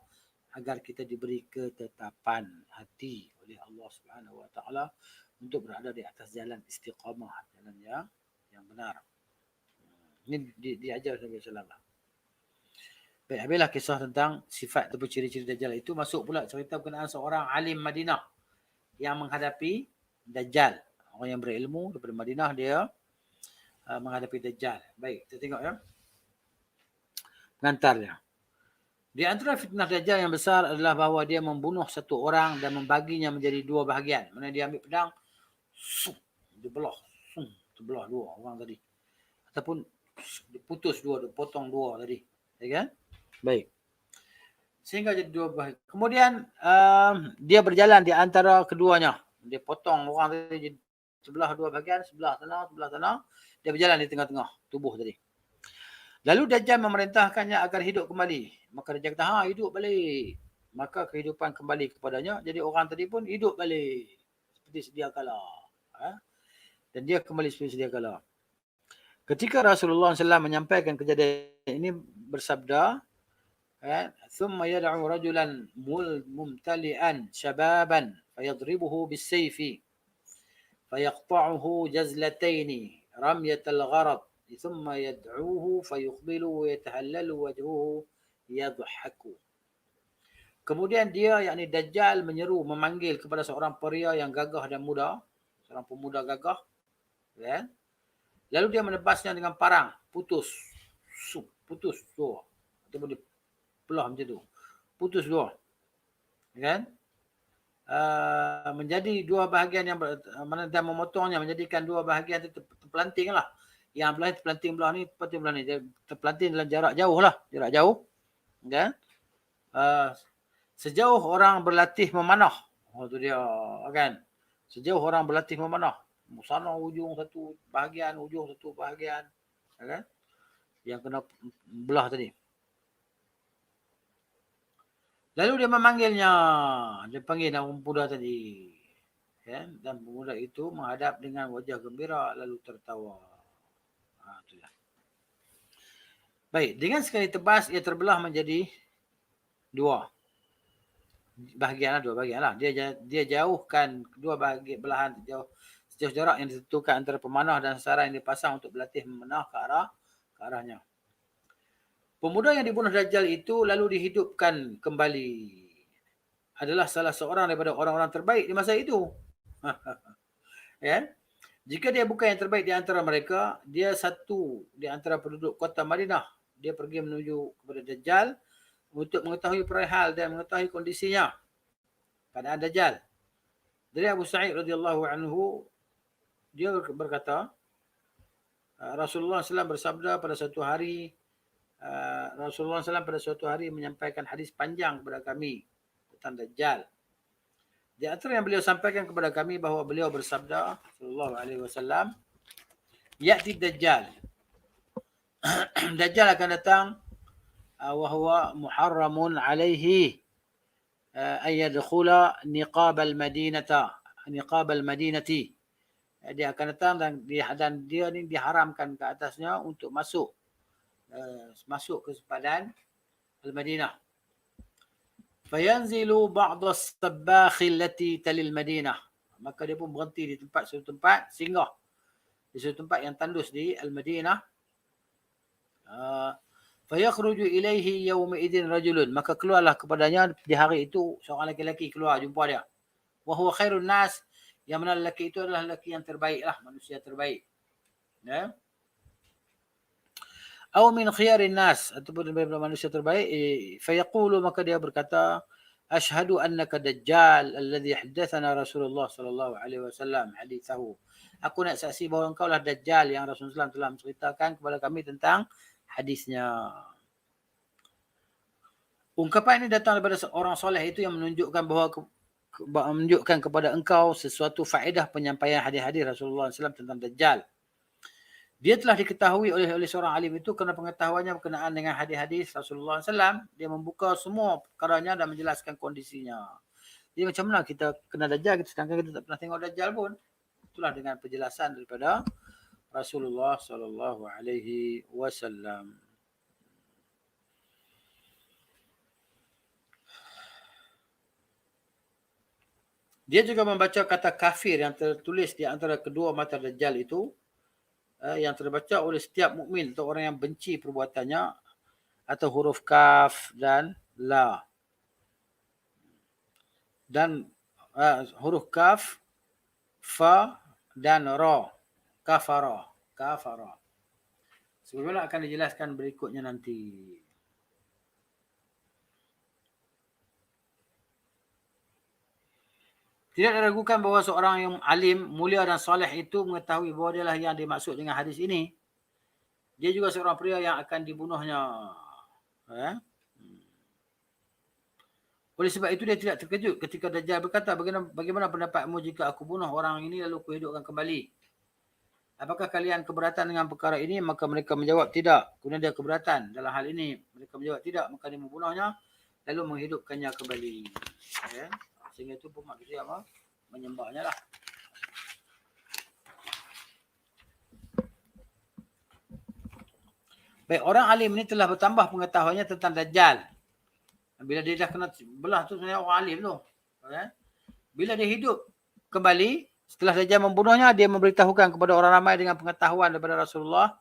agar kita diberi ketetapan hati oleh Allah Subhanahu wa taala untuk berada di atas jalan istiqamah, jalan yang benar. Ini diajar Nabi sallallahu alaihi wasallam. Baik, habislah kisah tentang sifat ataupun ciri-ciri Dajjal itu. Masuk pula cerita berkenaan seorang alim Madinah yang menghadapi Dajjal. Orang yang berilmu daripada Madinah, dia menghadapi Dajjal. Baik, kita tengok ya. Pengantarnya. Di antara fitnah Dajjal yang besar adalah bahawa dia membunuh satu orang dan membaginya menjadi dua bahagian. Mana dia ambil pedang, dia belah dua orang tadi. Ataupun putus dua, dia potong dua tadi. Ya kan? Baik. Sehingga jadi dua bahagian. Kemudian dia berjalan di antara keduanya. Dia potong orang tadi sebelah dua bahagian, sebelah sana. Dia berjalan di tengah-tengah tubuh tadi. Lalu Dajjal memerintahkannya agar hidup kembali. Maka Dajjal kata, hidup balik. Maka kehidupan kembali kepadanya. Jadi orang tadi pun hidup balik. Seperti sedia kala. Dan dia kembali seperti sedia kala. Ketika Rasulullah SAW menyampaikan kejadian ini bersabda, ثم يدعو رجلا ممتلئا شبابا فيضربه بالسيف فيقطعه جزلتين رمية الغرض ثم يدعوه فيقبل ويتهلل وجهه يضحك. Kemudian dia, yakni Dajjal, memanggil kepada seorang pria yang gagah dan muda, seorang pemuda gagah, kan? Lalu dia menebasnya dengan parang, putus dua, ataupun dia belah macam tu, putus dua, kan? Menjadi dua bahagian yang mana dia memotongnya menjadikan dua bahagian itu terpelanting lah. Yang belah terpelanting belah ni, belah ni, dia terpelanting dalam jarak jauh lah, kan? Sejauh orang berlatih memanah, tu dia, kan? Sejauh orang berlatih memanah, sana ujung satu bahagian, kan? Yang kena belah tadi. Lalu dia memanggilnya. Dia panggil nama pemuda tadi. Kan? Dan pemuda itu menghadap dengan wajah gembira lalu tertawa. Itulah. Baik, dengan sekali tebas ia terbelah menjadi dua bahagian lah. Dia jauhkan dua bahagian belahan jauh sejauh jarak yang ditentukan antara pemanah dan sasaran yang dipasang untuk berlatih memanah ke arahnya. Pemuda yang dibunuh Dajjal itu lalu dihidupkan kembali. Adalah salah seorang daripada orang-orang terbaik di masa itu. Ya. Jika dia bukan yang terbaik di antara mereka, dia satu di antara penduduk kota Madinah. Dia pergi menuju kepada Dajjal untuk mengetahui perihal dan mengetahui kondisinya keadaan Dajjal. Dari Abu Sa'id radhiyallahu anhu, dia berkata, Rasulullah SAW bersabda pada suatu hari, Rasulullah SAW pada suatu hari menyampaikan hadis panjang kepada kami tentang Dajjal. Di antara yang beliau sampaikan kepada kami bahawa beliau bersabda sallallahu alaihi wasallam, ya'ti Dajjal. Dajjal akan datang wa huwa muharramun alaihi an yadkhula niqab al-madinati. Dia akan datang dan dia ni diharamkan ke atasnya untuk masuk ke sempadan Al-Madinah. Fayanzilu ba'd as-sabbakh allati talil Madinah. Maka dia pun berhenti di suatu tempat, singgah di suatu tempat yang tandus di Al-Madinah. Fayakhruju ilaihi yawma idzin rajulun. Maka keluarlah kepadanya di hari itu seorang lelaki keluar jumpa dia. Wa huwa khairun nas. Yang mana lelaki itu adalah lelaki yang terbaik lah, manusia terbaik. Ya. Atau min khiyarin nas, ataupun daripada manusia terbaik. Fayaqulu, maka dia berkata, Ashhadu annaka Dajjal alladhi haddathana Rasulullah sallallahu alaihi wasallam hadithahu. Aku nak saksi bahawa engkau lah Dajjal yang Rasulullah SAW telah menceritakan kepada kami tentang hadisnya. Ungkapan ini datang daripada seorang soleh itu yang menunjukkan bahawa menunjukkan kepada engkau sesuatu faedah penyampaian hadis-hadis Rasulullah SAW tentang Dajjal. Dia telah diketahui oleh seorang alim itu kerana pengetahuannya berkenaan dengan hadis-hadis Rasulullah SAW. Dia membuka semua perkaranya dan menjelaskan kondisinya. Jadi macam mana kita kena Dajjal, sedangkan kita tak pernah tengok Dajjal pun. Itulah dengan penjelasan daripada Rasulullah SAW. Dia juga membaca kata kafir yang tertulis di antara kedua mata Dajjal itu, yang terbaca oleh setiap mukmin atau orang yang benci perbuatannya, atau huruf kaf dan la. Dan huruf kaf, fa dan ra. Kafara. Sebagaimana akan dijelaskan berikutnya nanti. Tidak diragukan bahawa seorang yang alim, mulia dan soleh itu mengetahui bahawa dia lah yang dimaksud dengan hadis ini. Dia juga seorang pria yang akan dibunuhnya. Oleh sebab itu dia tidak terkejut ketika Dajjal berkata, bagaimana pendapatmu jika aku bunuh orang ini lalu kuhidupkan kembali? Apakah kalian keberatan dengan perkara ini? Maka mereka menjawab tidak. Kemudian dia keberatan dalam hal ini. Mereka menjawab tidak. Maka dia membunuhnya lalu menghidupkannya kembali. Ya. Sehingga itu pun maksudnya apa? Menyembahnya lah. Baik, orang alim ini telah bertambah pengetahuannya tentang Dajjal. Bila dia dah kena belah tu sebenarnya orang alim tu. Bila dia hidup kembali, setelah Dajjal membunuhnya, dia memberitahukan kepada orang ramai dengan pengetahuan daripada Rasulullah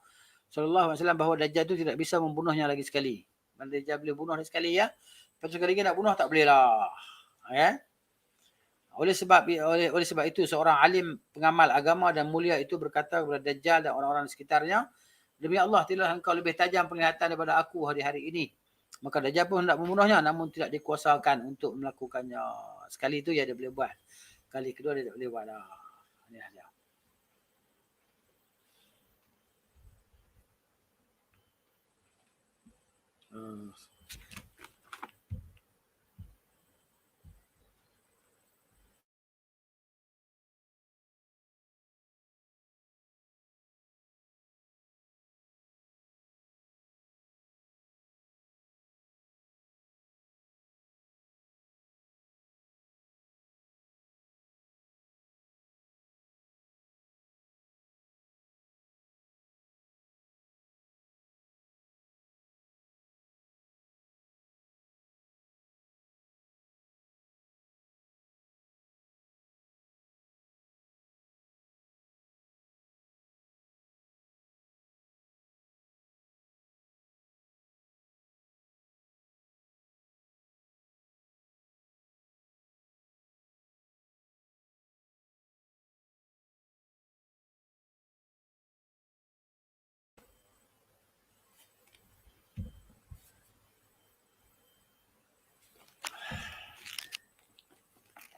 sallallahu alaihi wasallam bahawa Dajjal itu tidak bisa membunuhnya lagi sekali. Kalau Dajjal boleh bunuh lagi sekali ya, lepas sekali lagi nak bunuh tak boleh lah. Ya. Oleh sebab itu seorang alim pengamal agama dan mulia itu berkata kepada Dajjal dan orang-orang di sekitarnya, demi Allah, tidaklah engkau lebih tajam penglihatan daripada aku hari-hari ini. Maka Dajjal pun hendak membunuhnya namun tidak dikuasakan untuk melakukannya. Sekali itu ya dia boleh buat. Kali kedua dia tak boleh buat dah. Ini aja.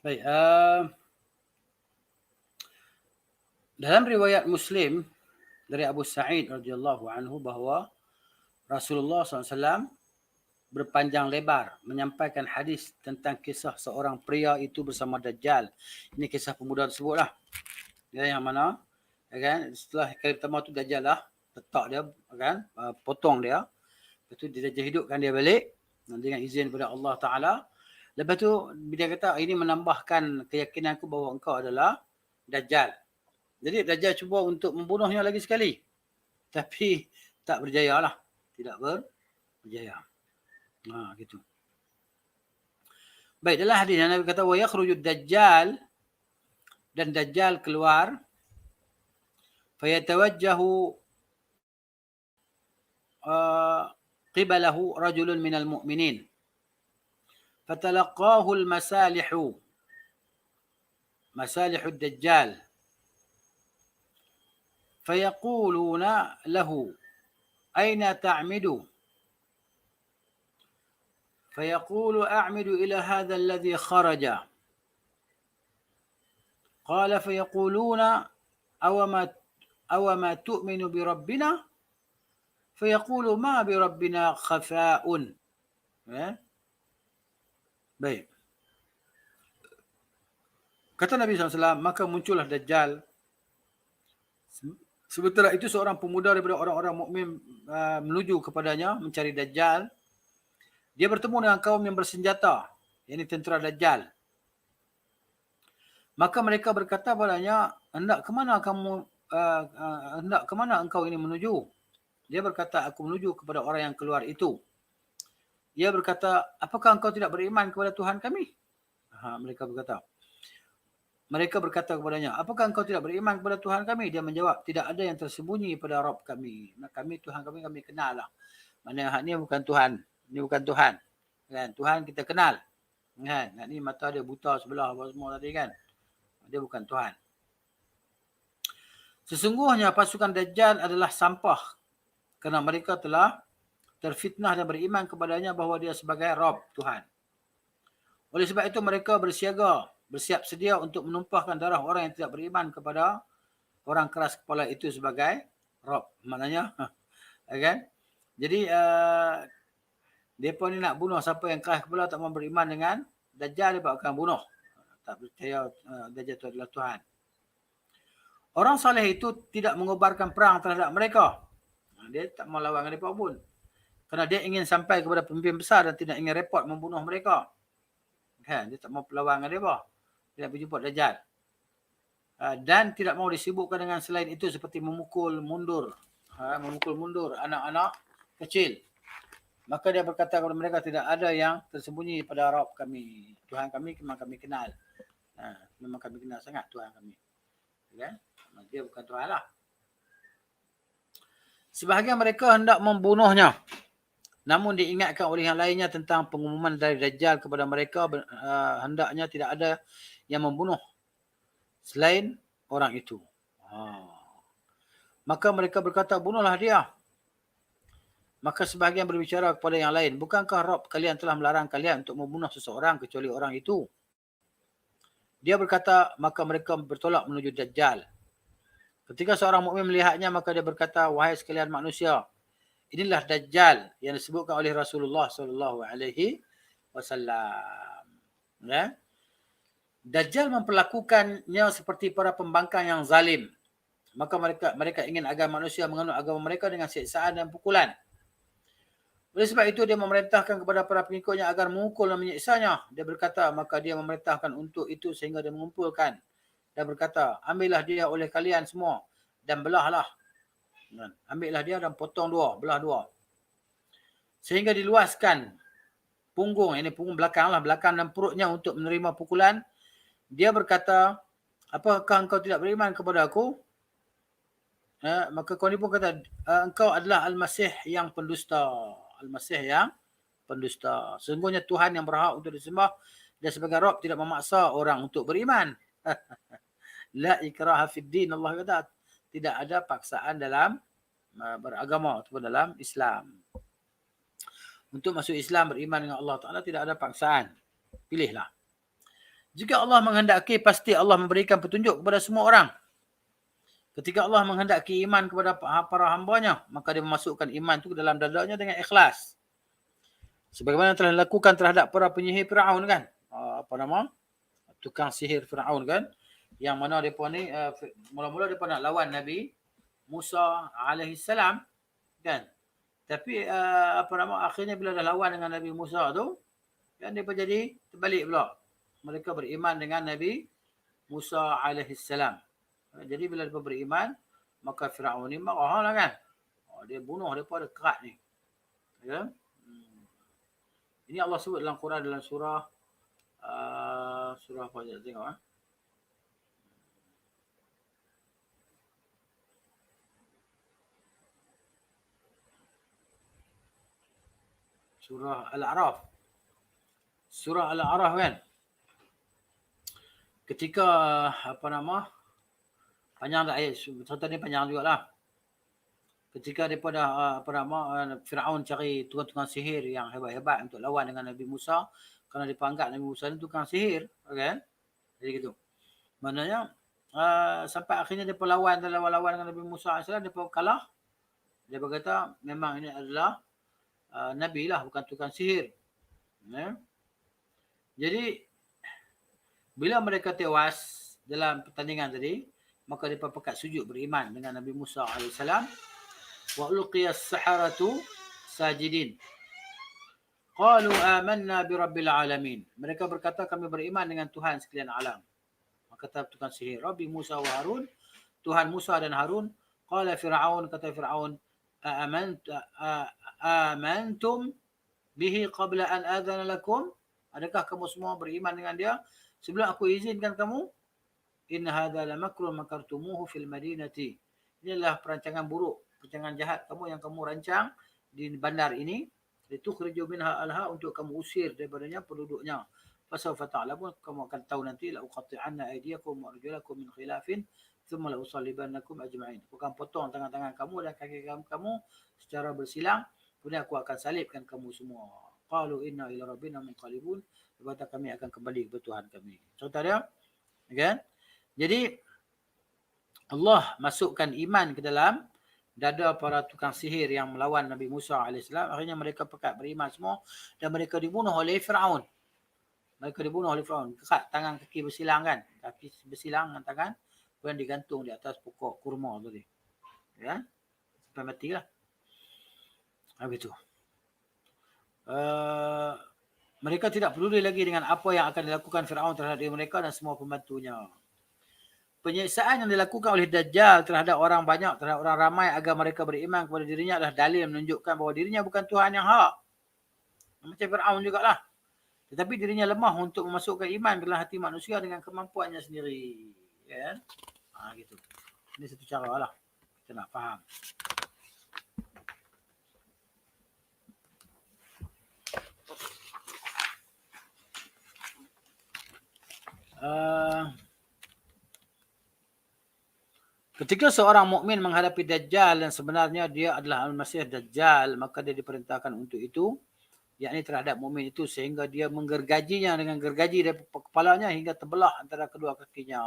Baik, dalam riwayat Muslim dari Abu Sa'id radhiyallahu anhu bahawa Rasulullah SAW berpanjang lebar menyampaikan hadis tentang kisah seorang pria itu bersama Dajjal. Ini kisah pemuda tersebut lah. Ya, yang mana kan, setelah kali pertama tu Dajjal lah letak dia kan, potong dia. Lepas tu Dajjal hidupkan dia balik dengan izin daripada Allah Ta'ala. Lepas tu dia kata ini menambahkan keyakinanku bahawa engkau adalah Dajjal. Jadi Dajjal cuba untuk membunuhnya lagi sekali. Tapi tak berjaya lah. Tidak berjaya. Gitu. Baik, dalam hadis Nabi kata wa yakhrujud Dajjal, dan Dajjal keluar, fayatawajjahu qibalahu rajulun minal mu'minin. فتلقاه المسالح مسالح الدجال فيقولون له أين تعمد؟ فيقول أعمد إلى هذا الذي خرج. قال فيقولون أوما تؤمن بربنا؟ فيقول ما بربنا خفاء. Baik. Kata Nabi SAW, maka muncullah Dajjal. Sementara itu seorang pemuda daripada orang-orang mukmin menuju kepadanya mencari Dajjal. Dia bertemu dengan kaum yang bersenjata, yakni tentera Dajjal. Maka mereka berkata padanya, hendak ke mana engkau ini menuju? Dia berkata, aku menuju kepada orang yang keluar itu. Dia berkata, apakah engkau tidak beriman kepada Tuhan kami? Mereka berkata kepadanya, apakah engkau tidak beriman kepada Tuhan kami? Dia menjawab, tidak ada yang tersembunyi pada Rabb kami. Kami, Tuhan kami kenal lah. Maksudnya, ini bukan Tuhan. Ini bukan Tuhan. Kan? Tuhan kita kenal. Kan? Ini mata dia buta sebelah apa semua tadi kan. Dia bukan Tuhan. Sesungguhnya pasukan Dajjal adalah sampah. Kerana mereka telah terfitnah dan beriman kepadanya bahawa dia sebagai Rabb Tuhan. Oleh sebab itu mereka bersiap sedia untuk menumpahkan darah orang yang tidak beriman kepada orang keras kepala itu sebagai Rabb. Maknanya, kan? Jadi, mereka ni nak bunuh siapa yang keras kepala tak mau beriman dengan Dajjal, dia akan bunuh. Tak percaya Dajjal itu adalah Tuhan. Orang saleh itu tidak mengobarkan perang terhadap mereka. Dia tak mau lawan dengan mereka pun. Kerana dia ingin sampai kepada pemimpin besar dan tidak ingin repot membunuh mereka. Kan? Dia tak mau lawan dengan mereka. Dia nak berjumpa Dajjal. Dan tidak mau disibukkan dengan selain itu seperti memukul mundur anak-anak kecil. Maka dia berkata kepada mereka, tidak ada yang tersembunyi pada Rabb kami. Tuhan kami memang kami kenal. Memang kami kenal sangat Tuhan kami. Kan? Dia bukan Tuhan lah. Sebahagian mereka hendak membunuhnya. Namun diingatkan oleh yang lainnya tentang pengumuman dari Dajjal kepada mereka, hendaknya tidak ada yang membunuh selain orang itu. Maka mereka berkata, bunuhlah dia. Maka sebahagian berbicara kepada yang lain, bukankah Rabb kalian telah melarang kalian untuk membunuh seseorang kecuali orang itu? Dia berkata, maka mereka bertolak menuju Dajjal. Ketika seorang mukmin melihatnya, maka dia berkata, wahai sekalian manusia, inilah Dajjal yang disebutkan oleh Rasulullah SAW. Ya? Dajjal memperlakukannya seperti para pembangkang yang zalim. Maka mereka ingin agar manusia menganut agama mereka dengan siksaan dan pukulan. Oleh sebab itu dia memerintahkan kepada para pengikutnya agar memukul dan menyiksanya. Dia berkata, maka dia memerintahkan untuk itu sehingga dia mengumpulkan. Dan berkata, ambillah dia oleh kalian semua dan belahlah. Ambillah dia dan potong belah dua. Sehingga diluaskan punggung, ini punggung belakang dan perutnya untuk menerima pukulan. Dia berkata, apakah engkau tidak beriman kepada aku? Maka kau ni pun kata, engkau adalah Al-Masih yang pendusta. Al-Masih yang pendusta. Sesungguhnya Tuhan yang berhak untuk disembah dan sebagai Rabb tidak memaksa orang untuk beriman. La ikraha fid din. Allah kata, tidak ada paksaan dalam beragama ataupun dalam Islam. Untuk masuk Islam, beriman dengan Allah Ta'ala, tidak ada paksaan. Pilihlah. Jika Allah menghendaki, pasti Allah memberikan petunjuk kepada semua orang. Ketika Allah menghendaki iman kepada para hambanya, maka dia memasukkan iman itu ke dalam dadanya dengan ikhlas. Sebagaimana telah dilakukan terhadap para penyihir Firaun kan. Apa nama? Tukang sihir Firaun kan. Yang mana mereka ni, mula-mula mereka nak lawan Nabi Musa alaihissalam kan. Tapi akhirnya bila dah lawan dengan Nabi Musa tu, kan mereka jadi terbalik pula. Mereka beriman dengan Nabi Musa alaihissalam. Jadi bila mereka beriman, maka Firaun ni marah lah kan. Dia bunuh mereka dekat ni. Ya. Ini Allah sebut dalam Quran dalam surah surah apa je tengok surah Al-A'raf. Surah Al-A'raf kan. Ketika panjang dah ayat, cerita ni panjang jugalah. Ketika daripada Firaun cari tukang-tukang sihir yang hebat-hebat untuk lawan dengan Nabi Musa, kerana dia anggap Nabi Musa ni tukang sihir, kan? Jadi gitu. Maknanya sampai akhirnya dia lawan dengan Nabi Musa AS, dia kalah. Dia berkata memang ini adalah Nabi lah, bukan tukang sihir. Jadi bila mereka tewas dalam pertandingan tadi, maka mereka pekat sujud beriman dengan Nabi Musa AS. Wa ulqiyas saharatu sajidin. Qalu amanna bi rabbil alamin. Mereka berkata kami beriman dengan Tuhan sekalian alam. Maka kata tukang sihir, Rabbi Musa wa Harun, Tuhan Musa dan Harun. Qala Fir'aun, kata Fir'aun, amantum bihi qabla an adhana lakum? Adakah kamu semua beriman dengan dia sebelum aku izinkan kamu? In hadha lamakrun makartumuhu fil madinati. Inilah perancangan buruk, perancangan jahat kamu yang kamu rancang di bandar ini. Litukhriju minha alha, untuk kamu usir daripadanya penduduknya. Fasawfa ta'lamun, kamu akan tahu nanti, la uqatti'anna aydiyakum wa arjulakum min khilafin thumma la usallibannakum ajma'in. Aku akan potong tangan-tangan kamu dan kaki kamu secara bersilang, kemudian aku akan salibkan kamu semua. Qalu inna ila rabbina munqalibun. Berkata kami akan kembali kepada Tuhan kami. Contoh dia, kan? Jadi Allah masukkan iman ke dalam dada para tukang sihir yang melawan Nabi Musa AS. Akhirnya mereka pekat beriman semua dan mereka dibunuh oleh Fir'aun. Mereka dibunuh oleh Fir'aun. Kekat tangan kaki bersilang kan. Kaki bersilang dengan tangan. Kemudian digantung di atas pokok kurma tadi. Ya. Sampai matilah. Habis itu. Mereka tidak peduli lagi dengan apa yang akan dilakukan Fir'aun terhadap mereka dan semua pembantunya. Penyiksaan yang dilakukan oleh Dajjal terhadap orang banyak, terhadap orang ramai agar mereka beriman kepada dirinya adalah dalil menunjukkan bahawa dirinya bukan Tuhan yang hak. Macam Fir'aun jugalah. Tetapi dirinya lemah untuk memasukkan iman ke dalam hati manusia dengan kemampuannya sendiri. Ya? Gitu. Ini satu cara lah. Kita nak faham. Ketika seorang mukmin menghadapi Dajjal dan sebenarnya dia adalah Al-Masih Dajjal, maka dia diperintahkan untuk itu, yakni terhadap mukmin itu, sehingga dia menggergajinya dengan gergaji dari kepalanya hingga terbelah antara kedua kakinya.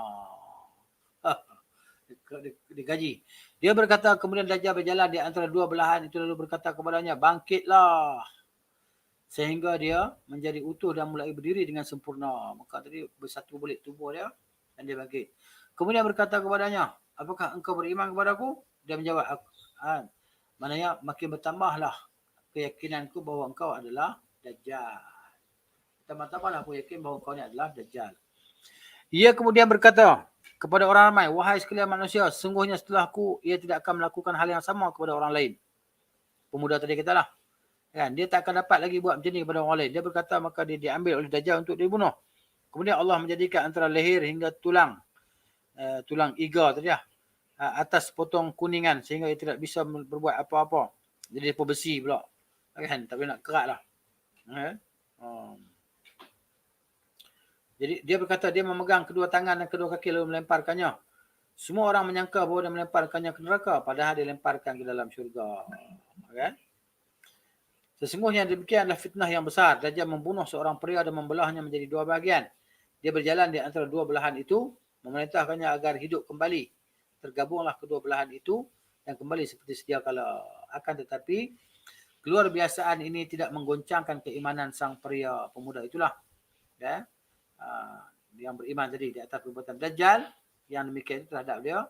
Digaji. Dia berkata, kemudian Dajjal berjalan di antara dua belahan itu lalu berkata kepadanya, bangkitlah. Sehingga dia menjadi utuh dan mulai berdiri dengan sempurna. Maka tadi bersatu balik tubuh dia dan dia bangkit. Kemudian berkata kepadanya, apakah engkau beriman kepadaku? Dia menjawab, maknanya makin bertambahlah keyakinanku bahawa engkau adalah Dajjal. Tambah-tambahlah aku yakin bahawa engkau ni adalah Dajjal. Ia kemudian berkata kepada orang ramai, wahai sekalian manusia, sesungguhnya setelahku ia tidak akan melakukan hal yang sama kepada orang lain. Pemuda tadi katalah, kan, dia tak akan dapat lagi buat macam ni kepada orang lain. Dia berkata, maka dia diambil oleh Dajjal untuk dibunuh. Kemudian Allah menjadikan antara leher hingga tulang iga tadi lah, atas potong kuningan sehingga ia tidak bisa berbuat apa-apa. Jadi dia besi pula. Kan? Tak boleh nak kerat lah. Jadi dia berkata dia memegang kedua tangan dan kedua kaki lalu melemparkannya. Semua orang menyangka bahawa dia melemparkannya ke neraka, padahal dia lemparkan ke dalam syurga. Kan? Sesungguhnya demikian adalah fitnah yang besar. Dajjal membunuh seorang pria dan membelahnya menjadi dua bahagian. Dia berjalan di antara dua belahan itu, memerintahkannya agar hidup kembali. Tergabunglah kedua belahan itu dan kembali seperti sedia kala. Akan tetapi keluar biasaan ini tidak menggoncangkan keimanan sang pria pemuda itulah. Ya. Yang beriman tadi di atas perbuatan Dajjal, yang demikian itu terhadap dia.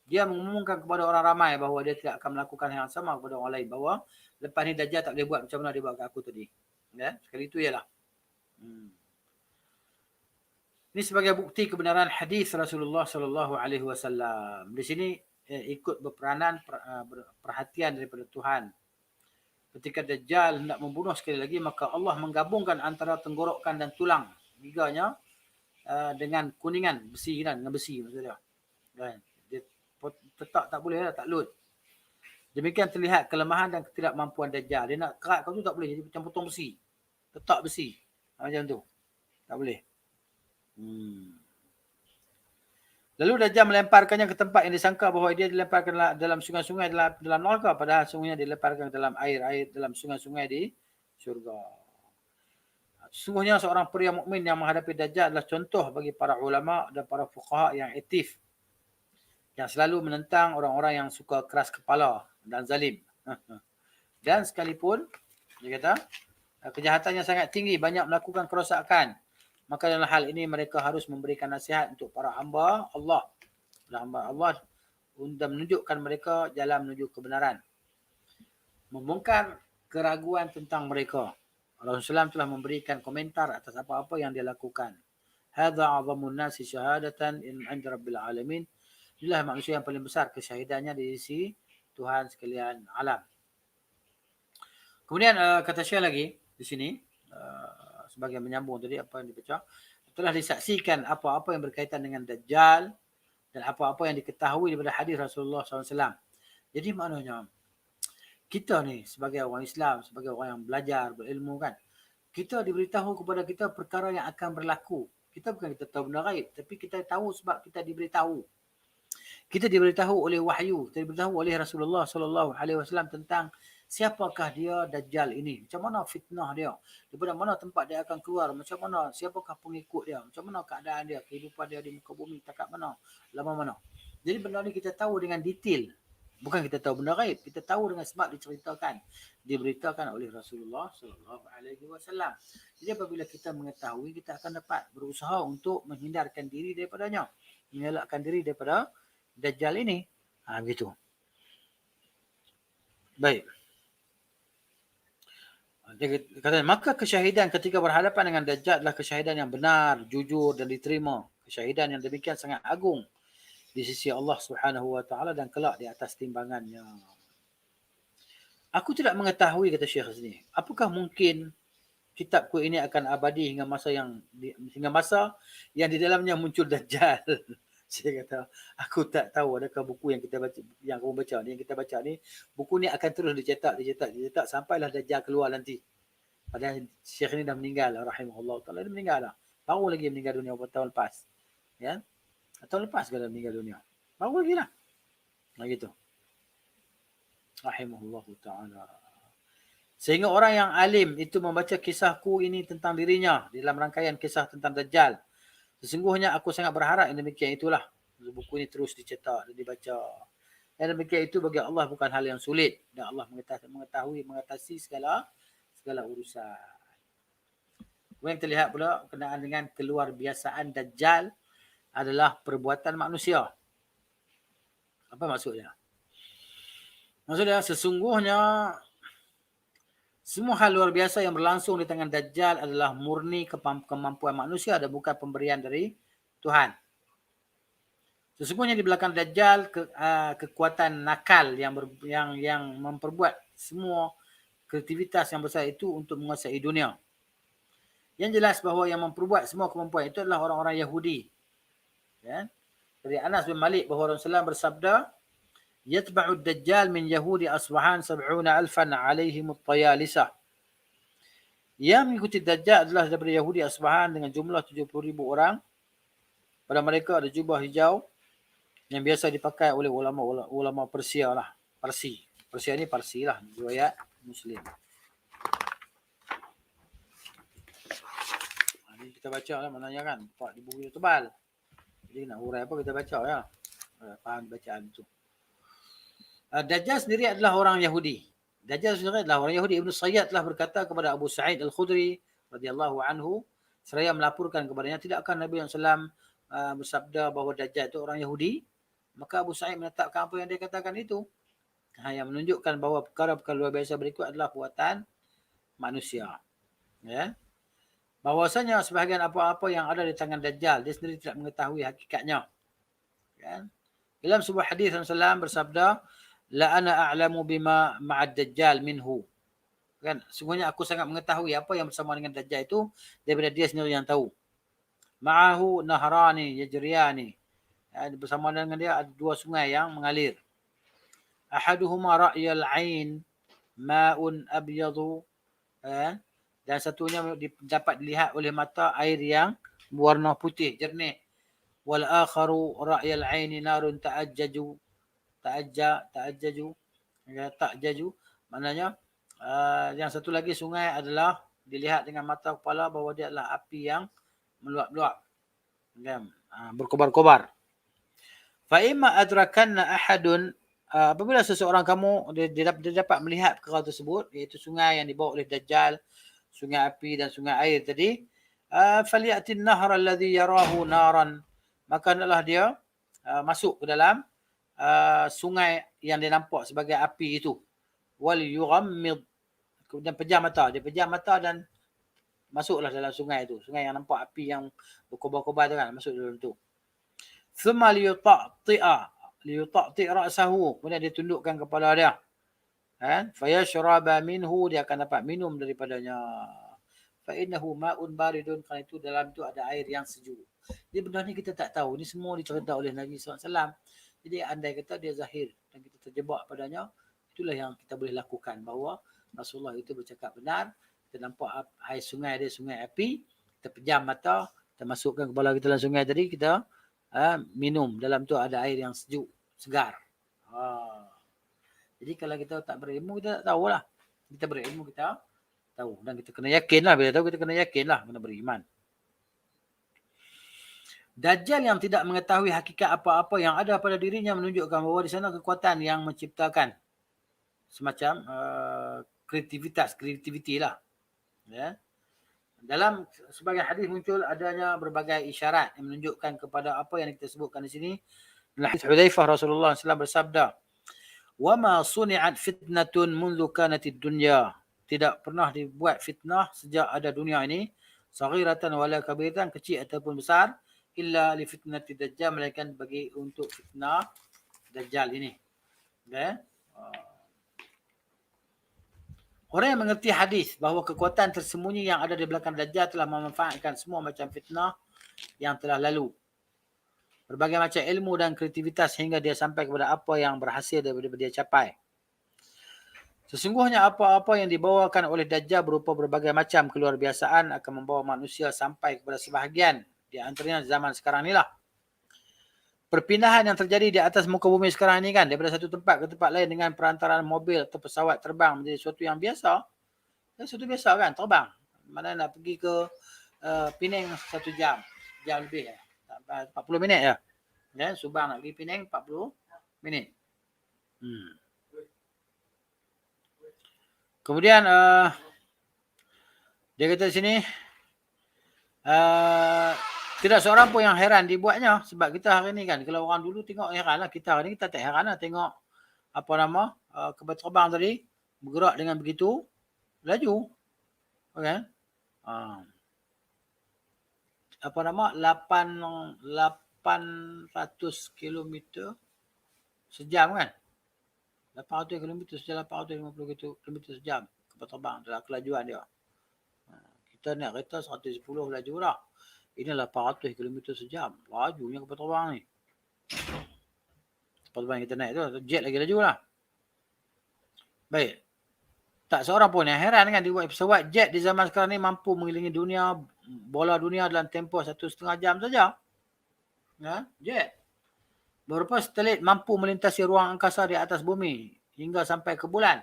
Dia mengumumkan kepada orang ramai bahawa dia tidak akan melakukan hal yang sama kepada orang lain. Bahawa lepas ni Dajjal tak boleh buat macam mana dia buat kat aku tadi. Ya. Sekali itu ialah. Ini sebagai bukti kebenaran hadis Rasulullah sallallahu alaihi wasallam. Di sini ikut berperanan perhatian daripada Tuhan. Ketika Dajjal hendak membunuh sekali lagi, maka Allah menggabungkan antara tenggorokan dan tulang giganya dengan kuningan besi dengan besi maksudnya. Kan? Dia tetap tak boleh lah, tak lut. Demikian terlihat kelemahan dan ketidakmampuan Dajjal. Dia nak kerat kau tu tak boleh, jadi macam potong besi. Tetap besi. Macam tu. Tak boleh. Lalu Dajjal melemparkannya ke tempat yang disangka bahawa dia dilemparkan dalam sungai-sungai dalam neraka, padahal sungguhnya dilemparkan dalam air dalam sungai-sungai di syurga. Sesungguhnya seorang pria mukmin yang menghadapi Dajjal adalah contoh bagi para ulama dan para fuqaha yang aktif, yang selalu menentang orang-orang yang suka keras kepala dan zalim. Dan sekalipun dia kata kejahatannya sangat tinggi, banyak melakukan kerosakan, maka dalam hal ini mereka harus memberikan nasihat untuk para hamba Allah. Hamba Allah untuk menunjukkan mereka jalan menuju kebenaran. Membongkar keraguan tentang mereka. Rasulullah SAW telah memberikan komentar atas apa-apa yang dia lakukan. Hadza 'azamun nasi syahadatan inda rabbil alamin. Inilah manusia yang paling besar kesyahidannya di sisi Tuhan sekalian alam. Kemudian kata Syekh lagi di sini, sebagai menyambung tadi apa yang dibaca, telah disaksikan apa-apa yang berkaitan dengan Dajjal dan apa-apa yang diketahui daripada hadis Rasulullah SAW. Jadi maknanya, kita ni sebagai orang Islam, sebagai orang yang belajar, berilmu kan, kita diberitahu kepada kita perkara yang akan berlaku. Kita bukan kita tahu benda gaib, tapi kita tahu sebab kita diberitahu. Kita diberitahu oleh wahyu, kita diberitahu oleh Rasulullah SAW tentang siapakah dia Dajjal ini, macam mana fitnah dia, daripada mana tempat dia akan keluar, macam mana, siapakah pengikut dia, macam mana keadaan dia, kehidupan dia di muka bumi, takat mana, lama mana. Jadi benda ni kita tahu dengan detail. Bukan kita tahu benda gaib, kita tahu dengan sebab diberitakan oleh Rasulullah SAW. Jadi apabila kita mengetahui, kita akan dapat berusaha untuk menghindarkan diri daripadanya, mengelakkan diri daripada Dajjal ini. Begitu. Baik. Dia kata, maka kesyahidan ketika berhadapan dengan Dajjal adalah kesyahidan yang benar, jujur dan diterima. Kesyahidan yang demikian sangat agung di sisi Allah Subhanahu wa taala dan kelak di atas timbangannya. Aku tidak mengetahui, kata Syekh sini, apakah mungkin kitabku ini akan abadi hingga masa yang di dalamnya muncul Dajjal. Saya kata, aku tak tahu adakah buku yang kita baca, yang kamu baca ni, yang kita baca ni, buku ni akan terus dicetak sampailah Dajjal keluar nanti. Padahal Syekh ni dah meninggal, rahimahullah ta'ala, dia meninggal lah. Baru lagi meninggal dunia tahun lepas. Ya? Tahun lepas dia meninggal dunia. Baru lagi lah. Gitu. Rahimahullah ta'ala. Sehingga orang yang alim itu membaca kisahku ini tentang dirinya dalam rangkaian kisah tentang Dajjal. Sesungguhnya aku sangat berharap yang demikian itulah. Buku ini terus dicetak dan dibaca. Dan demikian itu bagi Allah bukan hal yang sulit. Dan Allah mengetahui, mengatasi segala urusan. Yang terlihat pula kenaan dengan keluar biasaan Dajjal adalah perbuatan manusia. Apa maksudnya? Maksudnya sesungguhnya semua hal luar biasa yang berlangsung di tangan Dajjal adalah murni kemampuan manusia dan bukan pemberian dari Tuhan. Sesungguhnya di belakang Dajjal kekuatan nakal yang memperbuat semua kreativitas yang besar itu untuk menguasai dunia. Yang jelas bahawa yang memperbuat semua kemampuan itu adalah orang-orang Yahudi. Ya? Dari Anas bin Malik bahawa Rasulullah bersabda, yatba'u Dajjal min Yahudi Asbahan 70,000 alaihim at-tayalisah. Yang mengikuti Dajjal adalah daripada Yahudi Asbahan dengan jumlah 70,000 orang. Pada mereka ada jubah hijau yang biasa dipakai oleh ulama Persia lah. Persia ni Parsi lah, riwayat Muslim. Jadi kita baca lah maknanya kan. Pak di buku tebal. Jadi nak hurai apa kita baca ya. Faham bacaan tu. Dajjal sendiri adalah orang Yahudi. Dajjal sendiri adalah orang Yahudi. Ibn Sayyad telah berkata kepada Abu Sa'id Al-Khudri radhiyallahu anhu, seraya melaporkan kepadanya, tidakkah Nabi SAW bersabda bahawa Dajjal itu orang Yahudi? Maka Abu Sa'id menetapkan apa yang dia katakan itu. Yang menunjukkan bahawa perkara-perkara luar biasa berikut adalah buatan manusia. Ya. Bahawasanya sebahagian apa-apa yang ada di tangan Dajjal, dia sendiri tidak mengetahui hakikatnya. Ya. Dalam sebuah hadis Rasulullah bersabda, la ana a'lamu bima ma'ad Dajjal minhu. Kan, sungguhnya aku sangat mengetahui apa yang bersama dengan Dajjal itu daripada dia sendiri yang tahu. Ma'ahu nahrani yajriyani. Bersama dengan dia ada dua sungai yang mengalir. Ahaduhuma ra'yal ain ma'un abyadu. Dan satunya dapat dilihat oleh mata air yang berwarna putih jernih. Wal akharu ra'yal aini narun ta'ajjaju. Ta'ajjaju. Maknanya yang satu lagi sungai adalah dilihat dengan mata kepala bahawa dia adalah api yang meluap-luap. Berkobar-kobar. Fa imma adrakanna ahadun, apabila seseorang kamu dia dapat melihat perkara tersebut, iaitu sungai yang dibawa oleh Dajjal, sungai api dan sungai air tadi, falyatin nahra alladhi yarahu naran, maka hendaklah dia masuk ke dalam sungai yang dia nampak sebagai api itu. Wal yughammid, kemudian pejam mata, dia pejam mata dan masuklah dalam sungai itu, sungai yang nampak api yang berkobar-kobar tu kan, masuk dalam tu. Thumma liyuta'ti ra'sahu, kemudian dia tundukkan kepala dia. Fayashraba minhu, dia akan dapat minum daripadanya. Fa innahu ma'un baridun, kerana itu dalam tu ada air yang sejuk. Jadi benda ni kita tak tahu, ni semua dicerita oleh Nabi SAW. Jadi andai kata dia zahir dan kita terjebak padanya, itulah yang kita boleh lakukan, bahawa Rasulullah itu bercakap benar. Kita nampak air sungai dia, sungai api, kita pejam mata, kita masukkan kepala kita dalam sungai tadi, kita minum. Dalam tu ada air yang sejuk, segar. Jadi kalau kita tak berilmu, kita tak tahulah. Kita berilmu, kita tahu. Dan kita kena yakinlah. Bila tahu, kita kena yakinlah. Kena beriman. Dajjal yang tidak mengetahui hakikat apa-apa yang ada pada dirinya menunjukkan bahawa di sana kekuatan yang menciptakan semacam kreativiti lah. Ya. Dalam sebagai hadis muncul adanya berbagai isyarat yang menunjukkan kepada apa yang kita sebutkan di sini. Dalam hadis Hudzaifah, Rasulullah SAW bersabda, "Wa ma suni'at fitnatun mundu kanatid dunya." Tidak pernah dibuat fitnah sejak ada dunia ini, saghiratan wala kabiratan, kecil ataupun besar, illa li fitnati dajjal, melainkan bagi untuk fitnah Dajjal ini. Okay? Orang yang mengerti hadis bahawa kekuatan tersembunyi yang ada di belakang Dajjal telah memanfaatkan semua macam fitnah yang telah lalu. Berbagai macam ilmu dan kreativitas hingga dia sampai kepada apa yang berhasil daripada dia capai. Sesungguhnya apa-apa yang dibawakan oleh Dajjal berupa berbagai macam keluarbiasaan akan membawa manusia sampai kepada sebahagian di antaranya zaman sekarang inilah. Perpindahan yang terjadi di atas muka bumi sekarang ini kan, daripada satu tempat ke tempat lain dengan perantaraan mobil atau pesawat terbang menjadi sesuatu yang biasa. Sesuatu biasa kan, terbang. Mana nak pergi ke Penang 1 jam. Jam lebih 40 minit ya. Subang nak pergi Penang 40 minit. Kemudian dia kata di sini, tidak seorang pun yang heran dibuatnya, sebab kita hari ni kan, kalau orang dulu tengok heran lah, kita hari ni kita tak heran lah tengok kapal terbang tadi bergerak dengan begitu laju. Okay. 800 km sejam kan. 800 km sejam, 850 km sejam kapal terbang dalam kelajuan dia. Kita naik kereta 110 laju lah. Ini 800 km sejam. Lajunya kapal terbang ni. Kapal terbang kita naik tu, jet lagi laju lah. Baik. Tak seorang pun yang heran kan dibuat pesawat jet di zaman sekarang ni mampu mengelilingi dunia, bola dunia dalam tempoh 1,5 jam saja. Ya, jet. Beberapa satelit mampu melintasi ruang angkasa di atas bumi hingga sampai ke bulan.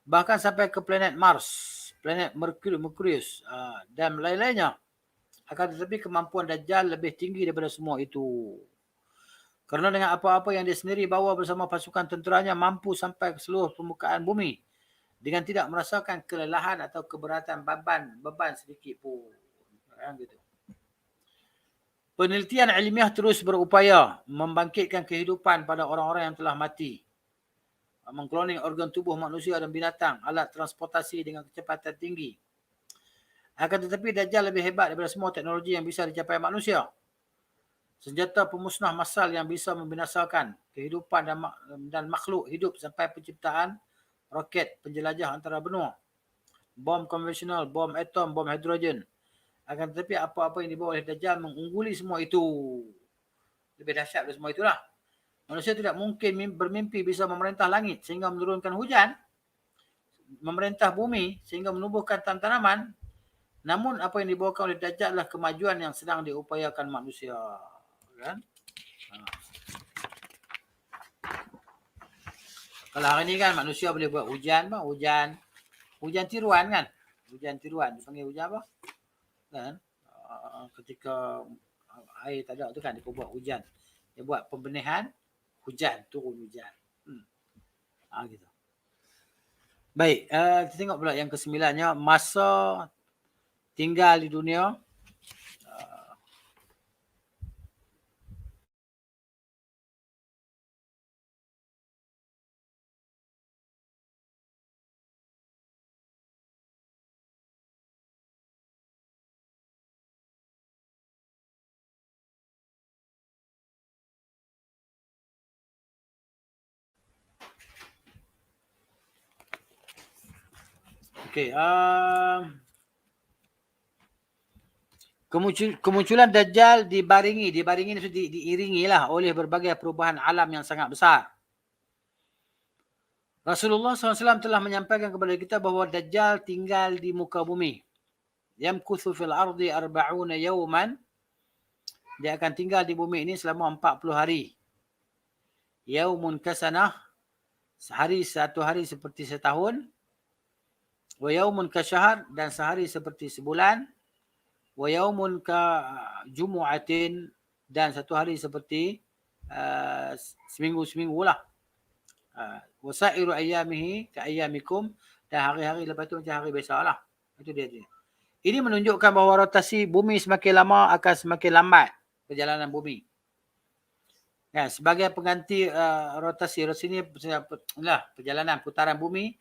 Bahkan sampai ke planet Mars, planet Merkurius dan lain-lainnya. Akan tetapi kemampuan Dajjal lebih tinggi daripada semua itu. Kerana dengan apa-apa yang dia sendiri bawa bersama pasukan tenteranya mampu sampai ke seluruh permukaan bumi dengan tidak merasakan kelelahan atau keberatan beban sedikit pun. Gitu. Penelitian ilmiah terus berupaya membangkitkan kehidupan pada orang-orang yang telah mati. Mengkloning organ tubuh manusia dan binatang, alat transportasi dengan kecepatan tinggi. Akan tetapi Dajjal lebih hebat daripada semua teknologi yang bisa dicapai manusia. Senjata pemusnah massal yang bisa membinasakan kehidupan dan makhluk hidup sampai penciptaan roket penjelajah antara benua. Bom konvensional, bom atom, bom hidrogen. Akan tetapi apa-apa yang dibawa oleh Dajjal mengungguli semua itu. Lebih dahsyat dari semua itulah. Manusia tidak mungkin bermimpi bisa memerintah langit sehingga menurunkan hujan. Memerintah bumi sehingga menumbuhkan tanaman. Namun apa yang dibawakan oleh Dajjal adalah kemajuan yang sedang diupayakan manusia. Kan? Kalau hari ni kan manusia boleh buat hujan. Hujan tiruan kan? Hujan tiruan. Dipanggil hujan apa? Kan? Ketika air tak ada tu kan dia buat hujan. Dia buat pembenihan hujan, turun hujan. Gitu. Baik, kita tengok pula yang ke-9-nya, masa tinggal di dunia. Okey, kemunculan Dajjal diiringi lah oleh berbagai perubahan alam yang sangat besar. Rasulullah SAW telah menyampaikan kepada kita bahawa Dajjal tinggal di muka bumi. Yamkuthu fil ardi 40 yawman. Dia akan tinggal di bumi ini selama 40 hari. Yaumun kasanah. Satu hari seperti setahun. Wa yaumun kasyahr, dan sehari seperti sebulan. Wa yaumun ka jumu'atin, dan satu hari seperti seminggu lah. Wa sa'iru ayyamihi ka ayyamikum, dan hari-hari lepas tu macam hari biasa lah. Itu dia. Ini menunjukkan bahawa rotasi bumi semakin lama akan semakin lambat perjalanan bumi. Ya, sebagai pengganti rotasi ini lah perjalanan putaran bumi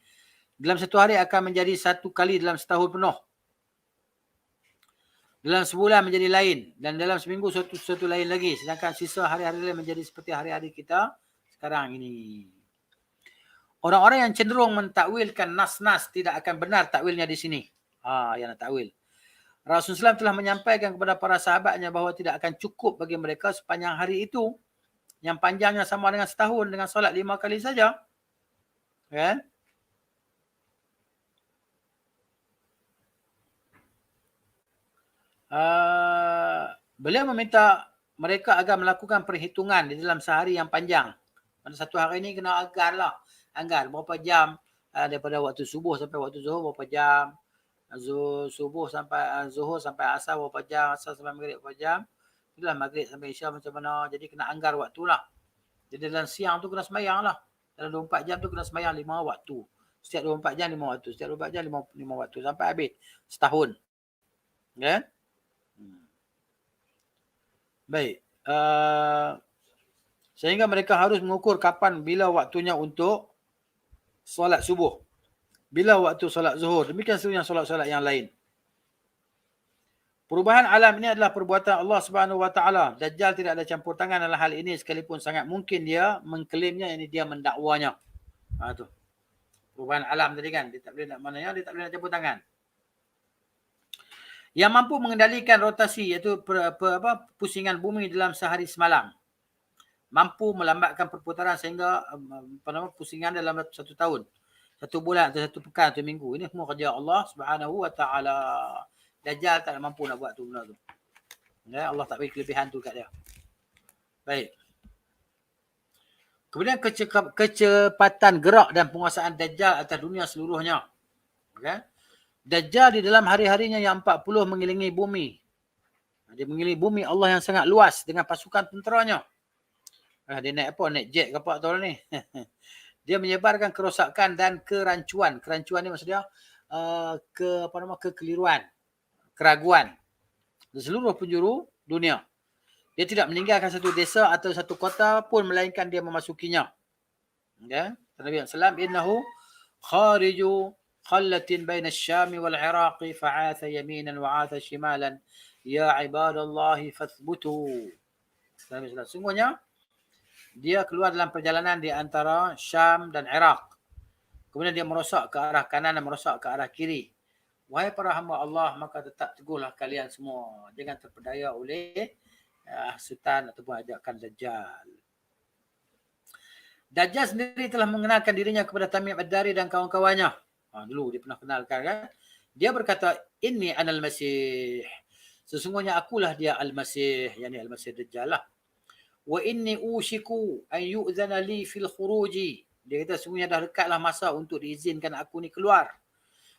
dalam satu hari akan menjadi satu kali dalam setahun penuh. Dalam sebulan menjadi lain, dan dalam seminggu satu lain lagi. Sedangkan sisa hari-hari lain menjadi seperti hari-hari kita sekarang ini. Orang-orang yang cenderung mentakwilkan nas-nas tidak akan benar takwilnya di sini. Yang nak takwil. Rasulullah SAW telah menyampaikan kepada para sahabatnya bahawa tidak akan cukup bagi mereka sepanjang hari itu yang panjangnya sama dengan setahun dengan solat 5 kali saja. Kan? Beliau meminta mereka agar melakukan perhitungan di dalam sehari yang panjang. Pada satu hari ini kena anggar lah. Anggar berapa jam daripada waktu subuh sampai waktu zuhur berapa jam. Subuh sampai zuhur sampai asar berapa jam. Asar sampai maghrib berapa jam. Itulah maghrib sampai isya macam mana. Jadi kena anggar waktu lah. Jadi dalam siang tu kena semayang lah. Dalam 24 jam tu kena semayang 5 waktu. Setiap 24 jam 5 waktu. Setiap 24 jam 5 waktu. Sampai habis setahun. Ya? Baik. Sehingga mereka harus mengukur kapan bila waktunya untuk solat subuh. Bila waktu solat zuhur. Demikian seterusnya solat-solat yang lain. Perubahan alam ini adalah perbuatan Allah Subhanahu Wa Taala. Dajjal tidak ada campur tangan dalam hal ini sekalipun sangat mungkin dia mengklaimnya, ini dia mendakwanya. Tu. Perubahan alam tadi kan, dia tak boleh nak mananya, dia tak boleh nak campur tangan. Yang mampu mengendalikan rotasi iaitu pusingan bumi dalam sehari semalam. Mampu melambatkan perputaran sehingga pusingan dalam satu tahun, satu bulan atau satu pekan atau minggu. Ini semua kerja Allah Subhanahu Wa Taala. Dajjal tak mampu nak buat tu benda tu. Ya, Allah tak bagi kelebihan tu kat dia. Baik. Kemudian kecepatan gerak dan penguasaan Dajjal atas dunia seluruhnya. Okay? Dajjal di dalam hari-harinya yang 40 mengelilingi bumi. Dia mengelilingi bumi Allah yang sangat luas dengan pasukan tenteranya. Dia naik apa? Naik jet ke apa tahu ni. Dia menyebarkan kerosakan dan kerancuan. Kerancuan ni maksudnya kekeliruan, keraguan di seluruh penjuru dunia. Dia tidak meninggalkan satu desa atau satu kota pun melainkan dia memasukinya. Ya, Nabi sallallahu innahu khariju khallatin baina asy-Syam wal Iraq fa'atha yaminan wa 'atha shimalan ya ibadallahi fathbutu. Nabi sallallahu sungguhnya dia keluar dalam perjalanan di antara Syam dan Iraq. Kemudian dia merosak ke arah kanan dan merosak ke arah kiri. Wahai para hamba Allah, maka tetap teguhlah kalian semua. Jangan terpedaya oleh hasutan ataupun ajakan Dajjal. Dajjal sendiri telah mengenalkan dirinya kepada Tamim Ad-Dari dan kawan-kawannya. Dulu dia pernah kenalkan kan. Dia berkata, Inni anal masih. Sesungguhnya akulah dia al-masih. Yani al-masih Dajjal lah. Wa inni ushiku an yu'zana li fil khuruji. Dia kata sesungguhnya dah dekatlah masa untuk diizinkan aku ni keluar.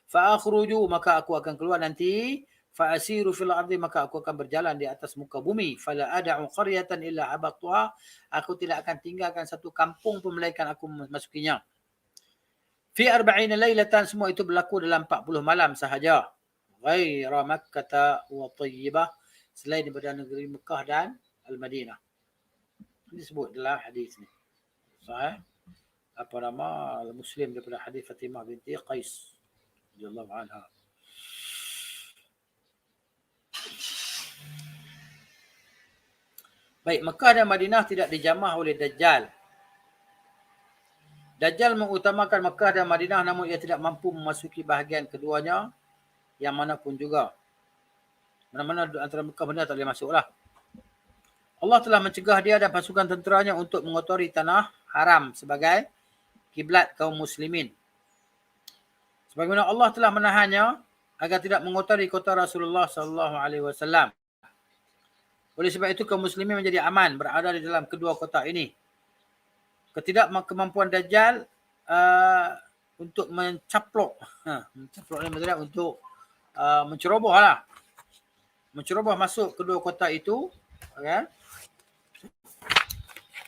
Fa akhruju, maka aku akan keluar nanti. Fa asiru fil ardi, maka aku akan berjalan di atas muka bumi. Fala ada'u qaryatan illa abattuha. Aku tidak akan tinggalkan satu kampung pun melainkan aku memasukinya. Fi arba'ina lailatan, semua itu berlaku dalam 40 malam sahaja. Ghaira Makkah wa Tayyibah, selain daripada negeri Mekah dan Al-Madinah. Disebut dalam hadis ni. Sahih. Apa nama Muslim daripada hadis Fatimah binti Qais radhiyallahu anha. Baik, Mekah dan Madinah tidak dijamah oleh Dajjal. Dajjal mengutamakan Mekah dan Madinah namun ia tidak mampu memasuki bahagian keduanya yang mana pun juga. Mana-mana antara Mekah dan Madinah tak boleh masuk lah. Allah telah mencegah dia dan pasukan tenteranya untuk mengotori tanah haram sebagai kiblat kaum muslimin. Sebagaimana Allah telah menahannya agar tidak mengotori kota Rasulullah sallallahu alaihi wasallam. Oleh sebab itu kaum muslimin menjadi aman berada di dalam kedua kota ini. Ketidakmampuan Dajjal untuk mencaplok, mencaplok ni maksudnya untuk menceroboh lah. Menceroboh masuk kedua kota itu, okay?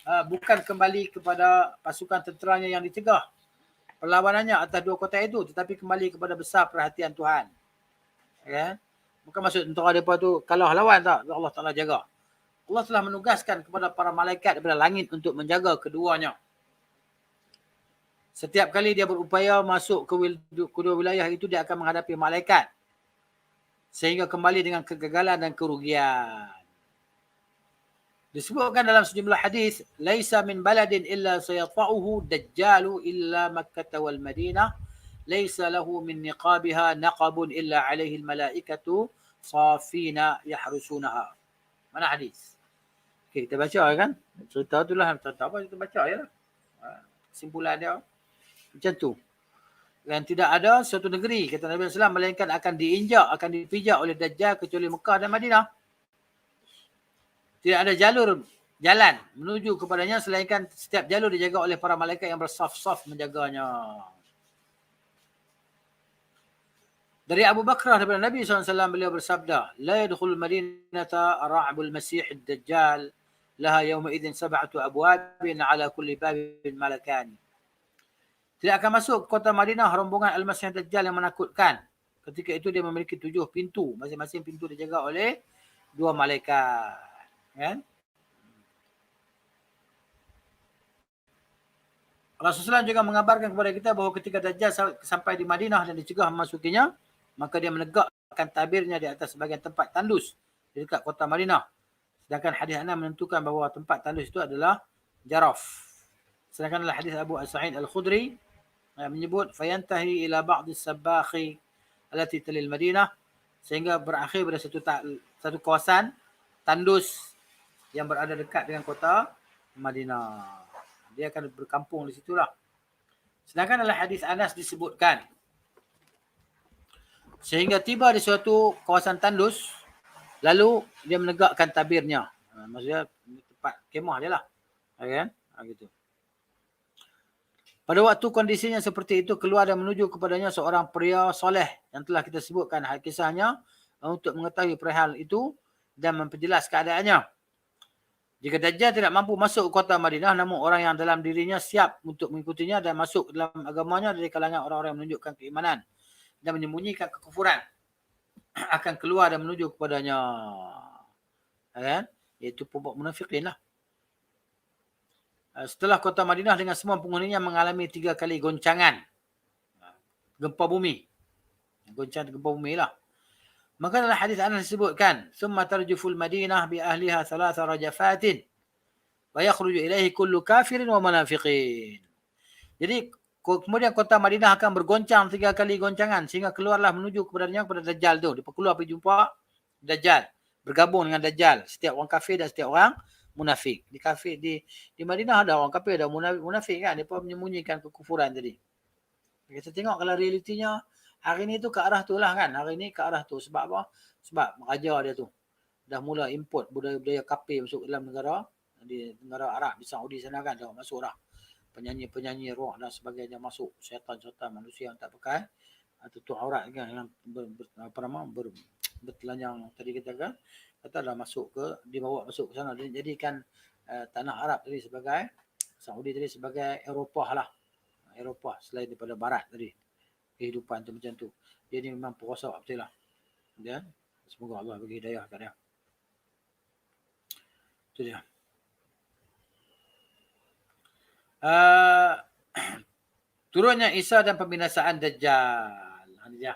Bukan kembali kepada pasukan tenteranya yang dicegah perlawanannya atas dua kota itu, tetapi kembali kepada besar perhatian Tuhan. Okay? Bukan maksud tentera mereka tu kalah lawan tak, Allah Ta'ala jaga. Allah telah menugaskan kepada para malaikat daripada langit untuk menjaga keduanya. Setiap kali dia berupaya masuk ke kedua wilayah itu, dia akan menghadapi malaikat. Sehingga kembali dengan kegagalan dan kerugian. Disebutkan dalam sejumlah hadis, laisa min baladin illa sayata'uhu dajjalu illa Makkah wal Madinah, laisa lahu min niqabiha naqabun illa alaihi al-malaikatu safina yahrusunaha. Mana hadis? Okey, kita baca kan? Cerita itulah, tak apa kita baca jelah. Kesimpulan dia macam tu. Dan tidak ada suatu negeri, kata Nabi SAW, melainkan akan diinjak, akan dipijak oleh Dajjal kecuali Mekah dan Madinah. Tidak ada jalan menuju kepadanya selainkan setiap jalur dijaga oleh para malaikat yang bersaf-saf menjaganya. Dari Abu Bakrah daripada Nabi SAW, beliau bersabda, La yadkhul madinata ra'bul masih ad-dajjal laha yawma idhin sab'atu abwabin ala kulli babin malakani. Tidak akan masuk kota Madinah rombongan Al-Masih Dajjal yang menakutkan. Ketika itu dia memiliki 7 pintu. Masing-masing pintu dijaga oleh 2 malaikat. Kan? Rasulullah juga mengabarkan kepada kita bahawa ketika Dajjal sampai di Madinah dan dicegah memasukinya, maka dia menegakkan tabirnya di atas sebagian tempat tandus di dekat kota Madinah. Sedangkan hadis Anas menentukan bahawa tempat tandus itu adalah Jaraf. Sedangkan dalam hadis Abu Sa'id Al-Khudri menyebut fayantahi ila ba'd as-sabakhi allati talil Madinah, sehingga berakhir pada satu kawasan tandus yang berada dekat dengan kota Madinah. Dia akan berkampung di situlah. Sedangkan dalam hadis Anas disebutkan sehingga tiba di suatu kawasan tandus, lalu dia menegakkan tabirnya. Maksudnya tempat kemah dia lah. Kan? Gitu. Pada waktu kondisinya seperti itu, keluar dan menuju kepadanya seorang pria soleh yang telah kita sebutkan kisahnya. Untuk mengetahui perihal itu, dan memperjelas keadaannya. Jika Dajjal tidak mampu masuk ke kota Madinah, namun orang yang dalam dirinya siap untuk mengikutinya dan masuk dalam agamanya dari kalangan orang-orang yang menunjukkan keimanan dan menyembunyikan kekufuran, akan keluar dan menuju kepadanya. Kan? Iaitu puak munafikin lah. Setelah kota Madinah dengan semua penghuninya mengalami 3 kali goncangan. Gempa bumi. Goncangan gempa bumi lah. Maka dalam hadis Anas disebutkan, "Tsumma tarjuful Madinah bi ahliha 3 rajafatin wa yakhruju ilaihi kullu kafirin wa munafiqin." Jadi kemudian kota Madinah akan bergoncang 3 kali goncangan sehingga keluarlah menuju kepadanya kepada Dajjal tu. Dia keluar pergi jumpa Dajjal, bergabung dengan Dajjal, setiap orang kafir dan setiap orang munafik. Di kafir di Madinah ada orang kafir, ada munafik kan, depa menyembunyikan kekufuran tadi. Kita tengok kalau realitinya hari ni tu ke arah tu lah kan. Hari ni ke arah tu. Sebab apa? Sebab raja dia tu dah mula import budaya-budaya kafir masuk dalam negara, di negara Arab, di Saudi sana kan, dah masuk dah. Penyanyi-penyanyi rock dan sebagainya masuk. Syaitan-syaitan manusia yang tak pakai tutup aurat kan, yang bertelanjang tadi kita kan, kata dah masuk ke, dibawa masuk ke sana. Dia jadikan tanah Arab tadi sebagai, Saudi tadi sebagai Eropah lah. Eropah selain daripada barat tadi. Kehidupan tu macam tu. Dia ni memang perosak betul lah. Dan semoga Allah bagi hidayah kat dia. Itu dia. Turunnya Isa dan pembinasaan Dajjal. Ini dia.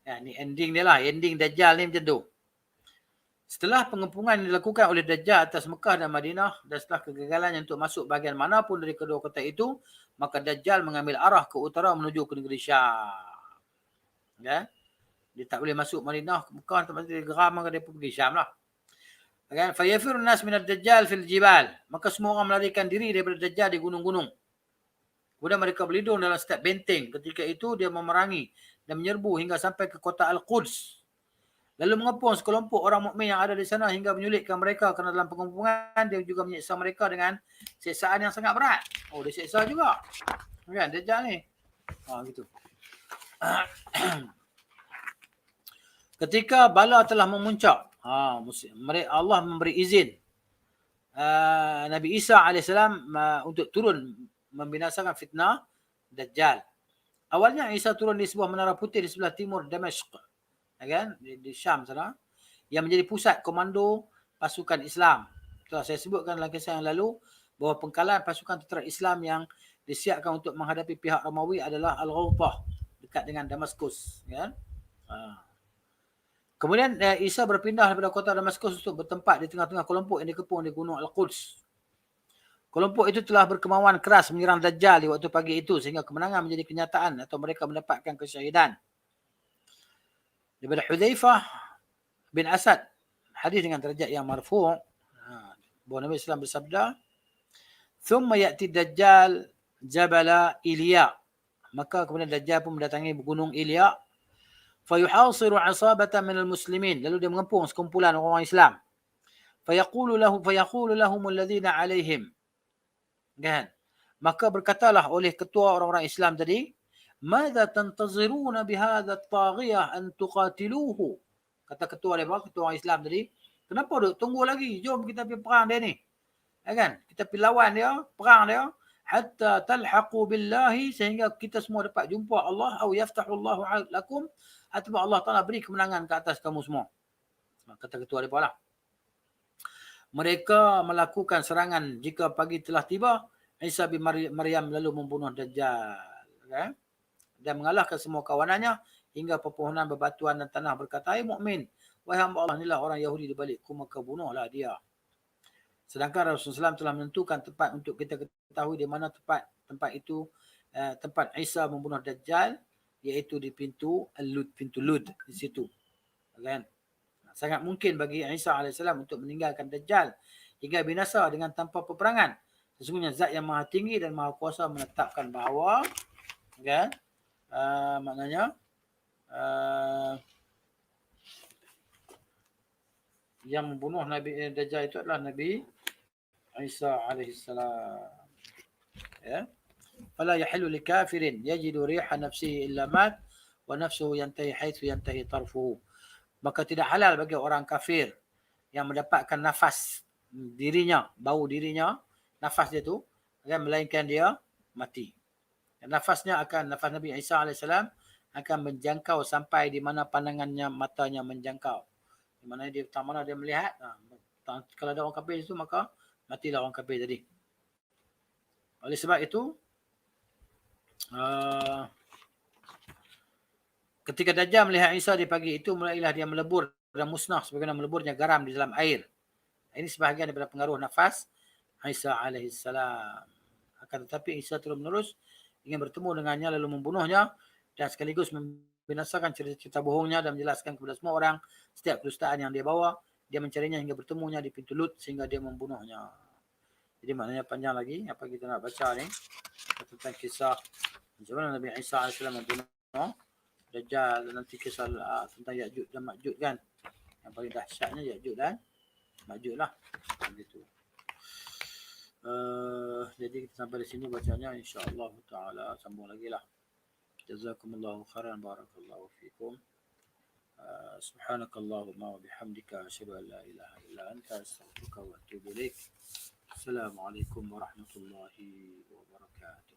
Ya, ni ending dia lah. Ending Dajjal ni macam tu. Setelah pengepungan yang dilakukan oleh Dajjal atas Mekah dan Madinah dan setelah kegagalannya untuk masuk bahagian manapun dari kedua kota itu, maka Dajjal mengambil arah ke utara menuju ke negeri Syam. Ya? Dia tak boleh masuk Madinah, Mekah, tempat dia geram, maka dia pergi Syam lah. Kan? Fayafirun nas minad Dajjal fil jibal. Maka semua orang melarikan diri daripada Dajjal di gunung-gunung. Kemudian mereka berlindung dalam setiap benteng. Ketika itu dia memerangi dan menyerbu hingga sampai ke kota Al-Quds. Lalu mengepung sekelompok orang mukmin yang ada di sana hingga menyulitkan mereka, kerana dalam pengepungan dia juga menyiksa mereka dengan siksaan yang sangat berat. Oh, dia siksa juga. Kan Dajjal ni. Gitu. Ketika bala telah memuncak, Allah memberi izin Nabi Isa AS untuk turun membinasakan fitnah Dajjal. Awalnya Isa turun di sebuah menara putih di sebelah timur Damaskus, kan, di Syam sana, yang menjadi pusat komando pasukan Islam. Telah saya sebutkan dalam kisah yang lalu bahawa pengkalan pasukan tentera Islam yang disiapkan untuk menghadapi pihak Romawi adalah Al-Ghawtah, dekat dengan Damaskus, kan. Kemudian Isa berpindah daripada kota Damaskus untuk bertempat di tengah-tengah kelompok yang dikepung di Gunung Al-Quds. Kelompok itu telah berkemauan keras menyerang Dajjal di waktu pagi itu sehingga kemenangan menjadi kenyataan atau mereka mendapatkan kesyahidan. Daripada Hudzaifah bin Asad, hadis dengan derajat yang marfu', bahawa Nabi SAW bersabda, "Thumma ya'ti Dajjal Jabala Ilya." Maka kemudian Dajjal pun mendatangi gunung Ilya. Fayuhasiru 'asabatan minal muslimin. Lalu dia mengepung sekumpulan orang Islam. Fayaqulu lahum alladhina 'alaihim. Kan? Maka berkatalah oleh ketua orang-orang Islam tadi, "Madza tantaziruna bihadha at-taghiyah an tuqatiluhu?" Kata ketua dia, ketua orang Islam tadi, "Kenapa duk tunggu lagi? Jom kita pergi perang dia ni." Kan? Kita pergi lawan dia, perang dia, hatta talhaqu billahi, sehingga kita semua dapat jumpa Allah, au yaftahullahu lakum, atau Allah Taala beri kemenangan ke atas kamu semua. Kata ketua dia lah. Mereka melakukan serangan jika pagi telah tiba. Isa bin Maryam lalu membunuh Dajjal, kan? Dan mengalahkan semua kawanannya hingga pepohonan, bebatuan dan tanah berkata, "Hai mukmin, wahai hamba Allah, inilah orang Yahudi di balikku, maka bunuhlah dia." Sedangkan Rasulullah SAW telah menentukan tempat untuk kita ketahui di mana tempat itu, tempat Isa membunuh Dajjal, iaitu di pintu Lud di situ, kan? Sangat mungkin bagi Isa AS untuk meninggalkan Dajjal hingga binasa dengan tanpa peperangan. Sesungguhnya Zat yang Maha Tinggi dan Maha Kuasa menetapkan bahawa, kan, maknanya yang membunuh Nabi Dajjal itu adalah Nabi Isa AS. Ya. Fala yahillu likafirin yajidu riha nafsihi illa mat wa nafsuhu yantahi haitsu yantahi tarfuhu. Maka tidak halal bagi orang kafir yang mendapatkan nafas dirinya, bau dirinya, nafas dia tu, melainkan dia mati. Nafas Nabi Isa AS akan menjangkau sampai di mana pandangannya, matanya menjangkau. Di mana dia melihat, kalau ada orang kafir itu maka matilah orang kafir tadi. Oleh sebab itu, ketika Dajjal melihat Isa di pagi itu, mulailah dia melebur dan musnah sebagaimana meleburnya garam di dalam air. Ini sebahagian daripada pengaruh nafas Isa alaihissalam. Akan tetapi Isa terus menerus ingin bertemu dengannya lalu membunuhnya dan sekaligus membinasakan cerita-cerita bohongnya dan menjelaskan kepada semua orang setiap kedustaan yang dia bawa. Dia mencarinya hingga bertemunya di pintu Lut sehingga dia membunuhnya. Jadi maknanya panjang lagi apa kita nak baca ni tentang kisah macam mana Nabi Isa AS membunuh Dajjal, nanti kisah tentang Ya'juj dan Ma'juj kan. Yang paling dahsyatnya Ya'juj dan Ma'juj lah. Begitu. Jadi kita sampai di sini bacanya, insya-Allah taala sambung lagi lah. Jazakumullahu khairan, barakallahu fikum. Subhanakallahumma wa bihamdika asyhadu an la ilaha illa anta astaghfiruka wa atubu ilaik. Assalamualaikum warahmatullahi wabarakatuh.